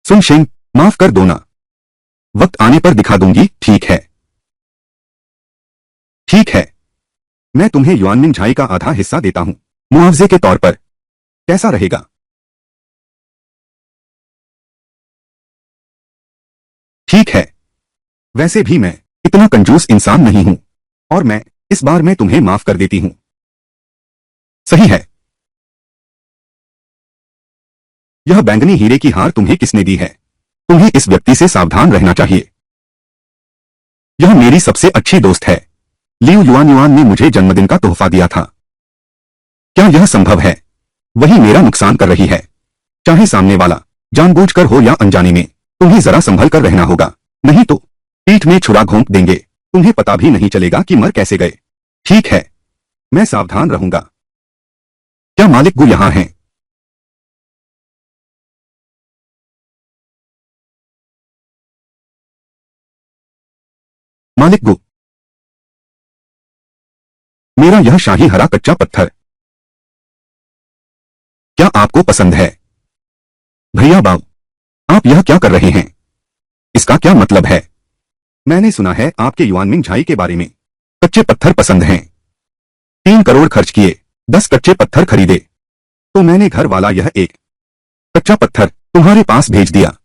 सुन शेंग, माफ कर दो ना। वक्त आने पर दिखा दूंगी, ठीक है? ठीक है। मैं तुम्हें युआनमिंग झाई का आधा हिस्सा देता हूं, मुआवजे के तौर पर। कैसा रहेगा? ठीक है। वैसे भी मैं इतना कंजूस इंसान नहीं हूं, और मैं इस बार मैं तुम्हें माफ कर देती हूं। सही है। यह बैंगनी हीरे की हार तुम्हें किसने दी है? तुम्हें इस व्यक्ति से सावधान रहना चाहिए। यह मेरी सबसे अच्छी दोस्त है। लियू युआन युआन ने मुझे जन्मदिन का तोहफा दिया था। क्या यह संभव है? वही मेरा नुकसान कर रही है। चाहे सामने वाला जानबूझकर हो या अनजाने में, तुम्हें जरा संभल कर रहना होगा, नहीं तो पीठ में छुरा घोंप देंगे। तुम्हें पता भी नहीं चलेगा कि मर कैसे गए। ठीक है, मैं सावधान रहूंगा। क्या मालिक गु यहां हैं? मालिक गु, मेरा यह शाही हरा कच्चा पत्थर क्या आपको पसंद है? भैया बाऊ, आप यह क्या कर रहे हैं? इसका क्या मतलब है? मैंने सुना है आपके युआनमिंग झाई के बारे में। कच्चे पत्थर पसंद हैं। 3 करोड़ खर्च किए, 10 कच्चे पत्थर खरीदे, तो मैंने घर वाला यह एक कच्चा पत्थर तुम्हारे पास भेज दिया।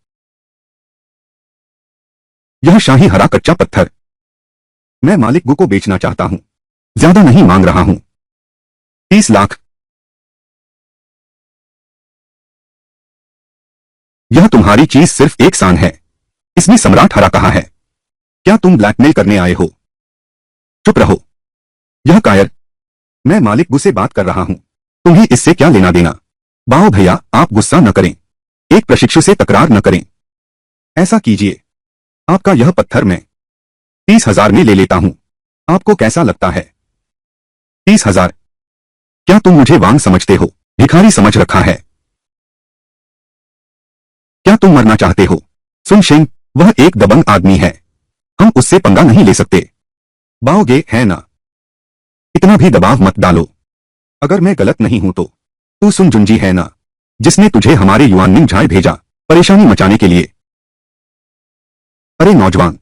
यह शाही हरा कच्चा पत्थर मैं मालिक गु को बेचना चाहता हूं। ज्यादा नहीं मांग रहा हूं, 30 लाख। यह तुम्हारी चीज सिर्फ एक सान है। इसमें सम्राट हरा कहा है। क्या तुम ब्लैकमेल करने आए हो? चुप रहो। यह कायर, मैं मालिक गु से बात कर रहा हूं। तुम्हें इससे क्या लेना देना? बाओ भैया, आप गुस्सा न करें। एक प्रशिक्षु से तकरार न करें। ऐसा कीजिए, आपका यह पत्थर मैं 30,000 में ले लेता हूं। आपको कैसा लगता है? 30,000? क्या तुम मुझे वांग समझते हो? भिखारी समझ रखा है? क्या तुम मरना चाहते हो? सुन शेंग, वह एक दबंग आदमी है। हम उससे पंगा नहीं ले सकते। बाओगे है ना? इतना भी दबाव मत डालो। अगर मैं गलत नहीं हूं तो तू सुन जुंजी है ना, जिसने तुझे हमारे युवाननिंग झाए भेजा परेशानी मचाने के लिए। अरे नौजवान,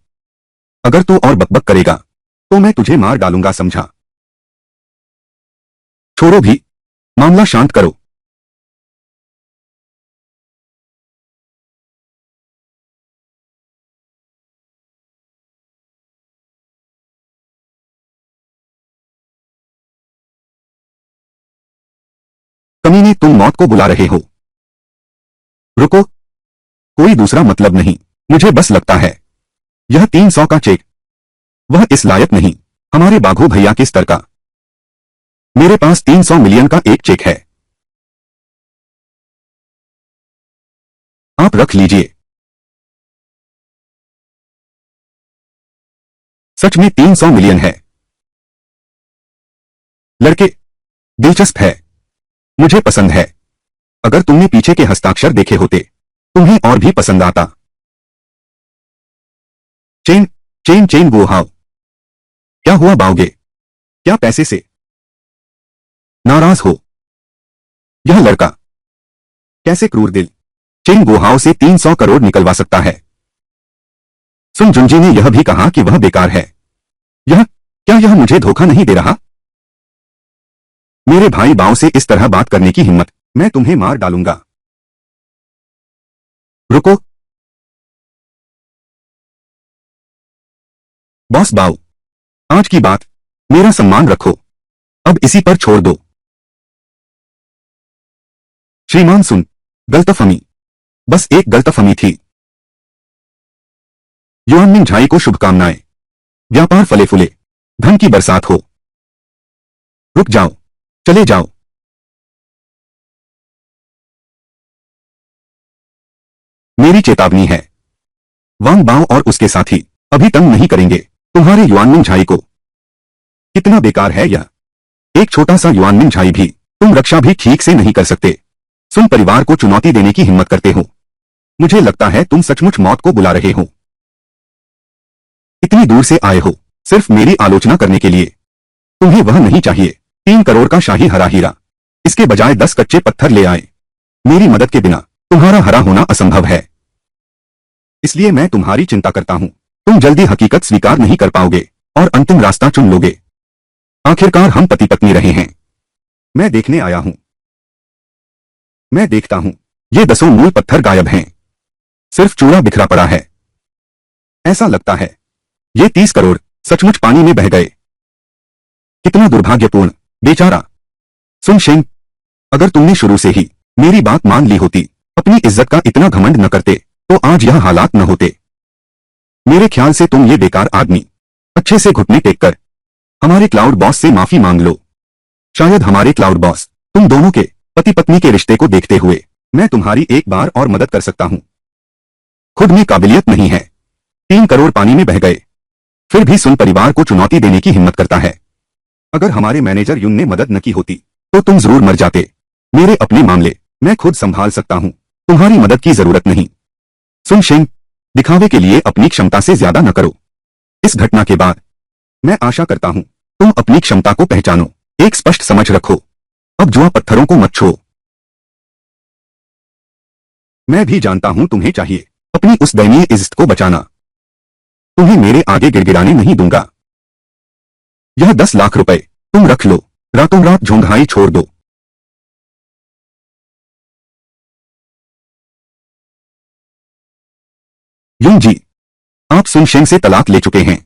अगर तू और बकबक करेगा तो मैं तुझे मार डालूंगा, समझा? छोड़ो भी, मामला शांत करो। कमीने, तुम मौत को बुला रहे हो। रुको, कोई दूसरा मतलब नहीं। मुझे बस लगता है यह 300 का चेक वह इस लायक नहीं, हमारे बाघू भैया के स्तर का। मेरे पास 300 मिलियन का एक चेक है, आप रख लीजिए। सच में 300 मिलियन है? लड़के, दिलचस्प है, मुझे पसंद है। अगर तुमने पीछे के हस्ताक्षर देखे होते तुम्हें और भी पसंद आता। चेन चेन चेन वो हाउ, क्या हुआ बाओगे? क्या पैसे से नाराज हो? यह लड़का कैसे क्रूर दिल चेन गोहाओ से 300 करोड़ निकलवा सकता है। सुन जुंजी ने यह भी कहा कि वह बेकार है। क्या यह मुझे धोखा नहीं दे रहा? मेरे भाई बाओ से इस तरह बात करने की हिम्मत, मैं तुम्हें मार डालूंगा। रुको, बॉस बाओ, आज की बात मेरा सम्मान रखो, अब इसी पर छोड़ दो। श्रीमान सुन, गलतफहमी, बस एक गलतफहमी थी। युआनमिंग झाई को शुभकामनाएं, व्यापार फले फूले, धन की बरसात हो। रुक जाओ, चले जाओ। मेरी चेतावनी है, वांग बाओ और उसके साथी अभी तंग नहीं करेंगे तुम्हारे युआनमिंग झाई को। कितना बेकार है यह, एक छोटा सा युआनमिंग झाई भी तुम रक्षा भी ठीक से नहीं कर सकते। सुन, परिवार को चुनौती देने की हिम्मत करते हो। मुझे लगता है तुम सचमुच मौत को बुला रहे हो। इतनी दूर से आए हो सिर्फ मेरी आलोचना करने के लिए। तुम्हें वह नहीं चाहिए 3 करोड़ का शाही हरा हीरा, इसके बजाय 10 कच्चे पत्थर ले आए। मेरी मदद के बिना तुम्हारा हरा होना असंभव है, इसलिए मैं तुम्हारी चिंता करता हूं। तुम जल्दी हकीकत स्वीकार नहीं कर पाओगे और अंतिम रास्ता चुन लोगे। आखिरकार हम पति पत्नी रहे हैं। मैं देखने आया हूं। मैं देखता हूं ये 10 मूल पत्थर गायब हैं, सिर्फ चूड़ा बिखरा पड़ा है। ऐसा लगता है ये 30 करोड़ सचमुच पानी में बह गए। कितना दुर्भाग्यपूर्ण, बेचारा। सुन शेंग, अगर तुमने शुरू से ही मेरी बात मान ली होती, अपनी इज्जत का इतना घमंड न करते, तो आज यह हालात न होते। मेरे ख्याल से तुम ये बेकार आदमी अच्छे से घुटने टेक कर हमारे क्लाउड बॉस से माफी मांग लो। शायद हमारे क्लाउड बॉस तुम दोनों के पति पत्नी के रिश्ते को देखते हुए मैं तुम्हारी एक बार और मदद कर सकता हूं। खुद में काबिलियत नहीं है, 3 करोड़ पानी में बह गए, फिर भी सुन परिवार को चुनौती देने की हिम्मत करता है। अगर हमारे मैनेजर युन ने मदद न की होती तो तुम जरूर मर जाते। मेरे अपने मामले मैं खुद संभाल सकता हूं, तुम्हारी मदद की जरूरत नहीं। सुन शेंग, दिखावे के लिए अपनी क्षमता से ज्यादा न करो। इस घटना के बाद मैं आशा करता हूं तुम अपनी क्षमता को पहचानो, एक स्पष्ट समझ रखो। अब जुआ पत्थरों को मत छो। मैं भी जानता हूं तुम्हें चाहिए अपनी उस दयनीय इज्जत को बचाना। तुम्हें मेरे आगे गिड़गिड़ाने नहीं दूंगा। यह 10 लाख रुपए तुम रख लो, रातों रात झोंघाई छोड़ दो। युंग जी, आप सुन शेंग से तलाक ले चुके हैं।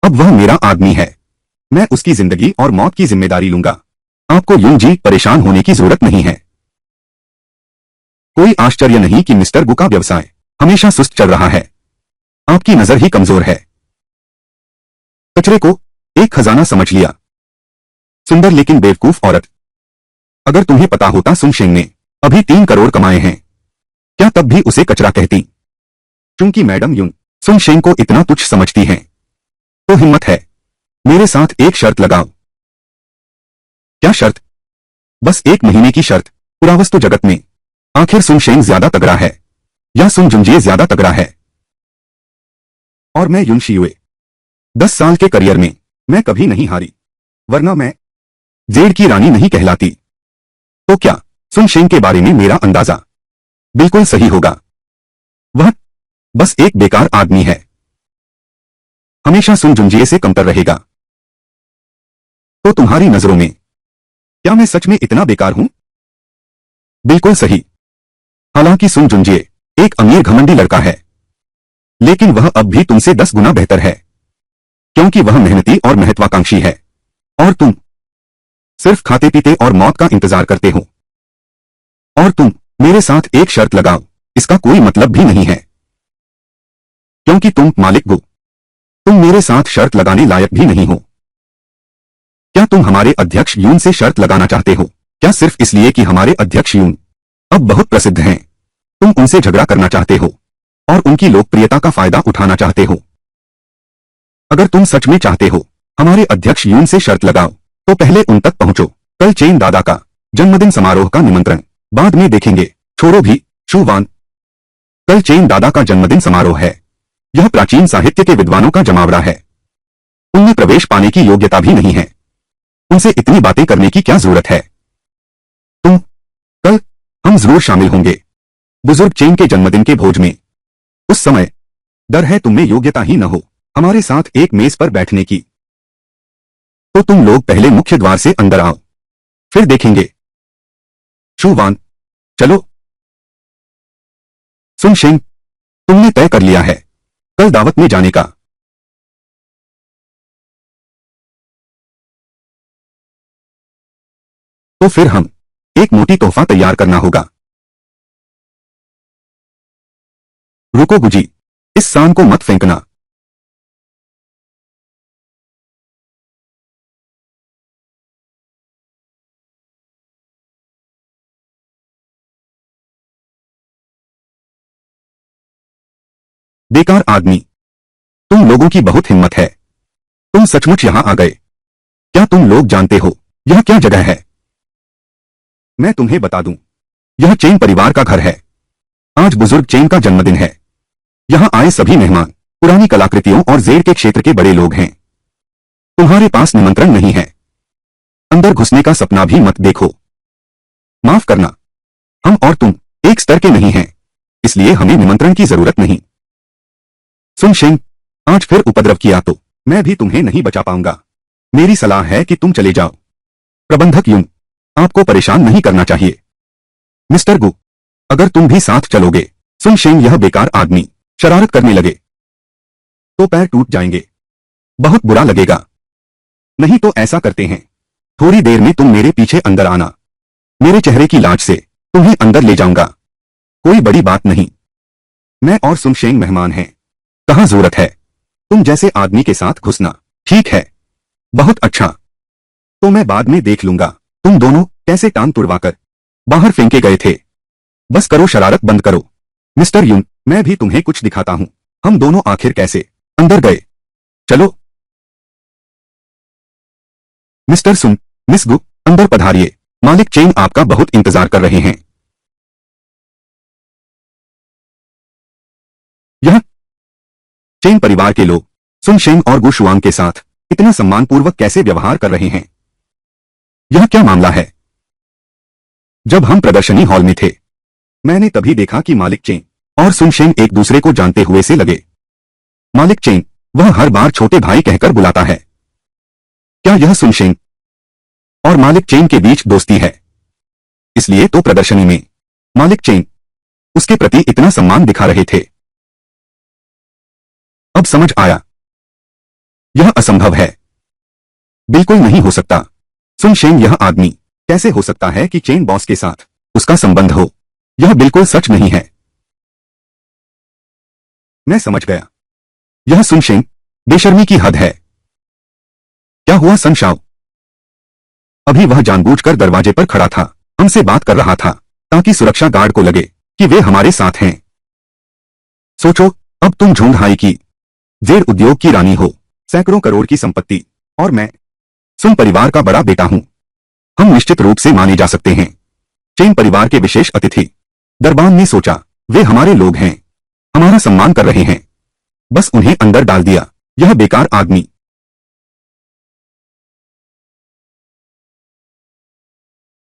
अब वह मेरा आदमी है, मैं उसकी जिंदगी और मौत की जिम्मेदारी लूंगा। आपको युंग जी परेशान होने की जरूरत नहीं है। कोई आश्चर्य नहीं कि मिस्टर गु का व्यवसाय हमेशा सुस्त चल रहा है। आपकी नजर ही कमजोर है। कचरे को एक खजाना समझ लिया। सुंदर लेकिन बेवकूफ औरत। अगर तुम्हें पता होता सुन शेंग ने अभी 3 करोड़ कमाए हैं, क्या तब भी उसे कचरा कहती? क्योंकि मैडम युन सुन शेंग को इतना तुच्छ समझती हैं। तो हिम्मत है, मेरे साथ एक शर्त लगाओ। क्या शर्त? बस 1 महीने की शर्त। पुरावस्तु जगत में आखिर सुन शेंग ज्यादा तगड़ा है या सुन जुंजिए ज्यादा तगड़ा है? और मैं युन शियुए। 10 साल के करियर में मैं कभी नहीं हारी, वरना मैं जेड की रानी नहीं कहलाती। तो क्या सुन शेंग के बारे में मेरा अंदाजा बिल्कुल सही होगा? वह बस एक बेकार आदमी है, हमेशा सुन जुंजिए से कमतर रहेगा। तो तुम्हारी नजरों में क्या मैं सच में इतना बेकार हूं? बिल्कुल सही। हालांकि सुन जुंजिए एक अमीर घमंडी लड़का है, लेकिन वह अब भी तुमसे 10 गुना बेहतर है, क्योंकि वह मेहनती और महत्वाकांक्षी है, और तुम सिर्फ खाते पीते और मौत का इंतजार करते हो। और तुम मेरे साथ एक शर्त लगाओ, इसका कोई मतलब भी नहीं है, क्योंकि तुम मालिक गो, तुम मेरे साथ शर्त लगाने लायक भी नहीं हो। क्या तुम हमारे अध्यक्ष यून से शर्त लगाना चाहते हो? क्या सिर्फ इसलिए कि हमारे अध्यक्ष यून अब बहुत प्रसिद्ध हैं, तुम उनसे झगड़ा करना चाहते हो और उनकी लोकप्रियता का फायदा उठाना चाहते हो? अगर तुम सच में चाहते हो हमारे अध्यक्ष यून से शर्त लगाओ, तो पहले उन तक पहुंचो। कल चेन दादा का जन्मदिन समारोह का निमंत्रण बाद में देखेंगे। छोड़ो भी शुवान, कल चेन दादा का जन्मदिन समारोह है। यह प्राचीन साहित्य के विद्वानों का जमावड़ा है, उनमें प्रवेश पाने की योग्यता भी नहीं है, उनसे इतनी बातें करने की क्या जरूरत है? तुम कल हम जरूर शामिल होंगे बुजुर्ग चेन के जन्मदिन के भोज में। उस समय डर है तुम में योग्यता ही न हो हमारे साथ एक मेज पर बैठने की। तो तुम लोग पहले मुख्य द्वार से अंदर आओ, फिर देखेंगे। शुवान, चलो। सुन शेंग, तुमने तय कर लिया है कल दावत में जाने का? तो फिर हम एक मोटी तोहफा तैयार करना होगा। रुको गुजी, इस सांड को मत फेंकना। बेकार आदमी, तुम लोगों की बहुत हिम्मत है, तुम सचमुच यहां आ गए। क्या तुम लोग जानते हो यह क्या जगह है? मैं तुम्हें बता दूं, यह चेन परिवार का घर है। आज बुजुर्ग चेन का जन्मदिन है। यहां आए सभी मेहमान पुरानी कलाकृतियों और जेड के क्षेत्र के बड़े लोग हैं। तुम्हारे पास निमंत्रण नहीं है, अंदर घुसने का सपना भी मत देखो। माफ करना, हम और तुम एक स्तर के नहीं हैं, इसलिए हमें निमंत्रण की जरूरत नहीं। सुन शेंग, आज फिर उपद्रव किया तो मैं भी तुम्हें नहीं बचा पाऊंगा। मेरी सलाह है कि तुम चले जाओ। प्रबंधक यून, आपको परेशान नहीं करना चाहिए। मिस्टर गु, अगर तुम भी साथ चलोगे। सुन शेंग, यह बेकार आदमी शरारत करने लगे तो पैर टूट जाएंगे, बहुत बुरा लगेगा। नहीं तो ऐसा करते हैं, थोड़ी देर में तुम मेरे पीछे अंदर आना, मेरे चेहरे की लाज से तुम्हें अंदर ले जाऊंगा। कोई बड़ी बात नहीं, मैं और सुन शेंग मेहमान हैं, कहां जरूरत है तुम जैसे आदमी के साथ घुसना। ठीक है, बहुत अच्छा, तो मैं बाद में देख लूंगा तुम दोनों कैसे टांग तुड़वाकर बाहर फेंके गए थे। बस करो, शरारत बंद करो। मिस्टर यून, मैं भी तुम्हें कुछ दिखाता हूं, हम दोनों आखिर कैसे अंदर गए। चलो। मिस्टर सुन, मिस गु, अंदर पधारिए, मालिक चेन आपका बहुत इंतजार कर रहे हैं। यह चेन परिवार के लोग सुन शेंग और गु शुआंग के साथ इतना सम्मानपूर्वक कैसे व्यवहार कर रहे हैं? यह क्या मामला है? जब हम प्रदर्शनी हॉल में थे, मैंने तभी देखा कि मालिक चेन और सुन शेंग एक दूसरे को जानते हुए से लगे। मालिक चेन वह हर बार छोटे भाई कहकर बुलाता है। क्या यह सुन शेंग और मालिक चेन के बीच दोस्ती है? इसलिए तो प्रदर्शनी में मालिक चेन उसके प्रति इतना सम्मान दिखा रहे थे। अब समझ आया, यह असंभव है, बिल्कुल नहीं हो सकता। सुन शेंग, यह आदमी कैसे हो सकता है कि चेन बॉस के साथ उसका संबंध हो? यह बिल्कुल सच नहीं है। मैं समझ गया, यह सुन शेंग बेशर्मी की हद है। क्या हुआ सन शाओ? अभी वह जानबूझकर दरवाजे पर खड़ा था, हमसे बात कर रहा था ताकि सुरक्षा गार्ड को लगे कि वे हमारे साथ हैं। सोचो, अब तुम झुंगहाई की जेड उद्योग की रानी हो, सैकड़ों करोड़ की संपत्ति, और मैं सुन परिवार का बड़ा बेटा हूं। हम निश्चित रूप से माने जा सकते हैं चेन परिवार के विशेष अतिथि। दरबान ने सोचा, वे हमारे लोग हैं, हमारा सम्मान कर रहे हैं, बस उन्हें अंदर डाल दिया। यह बेकार आदमी।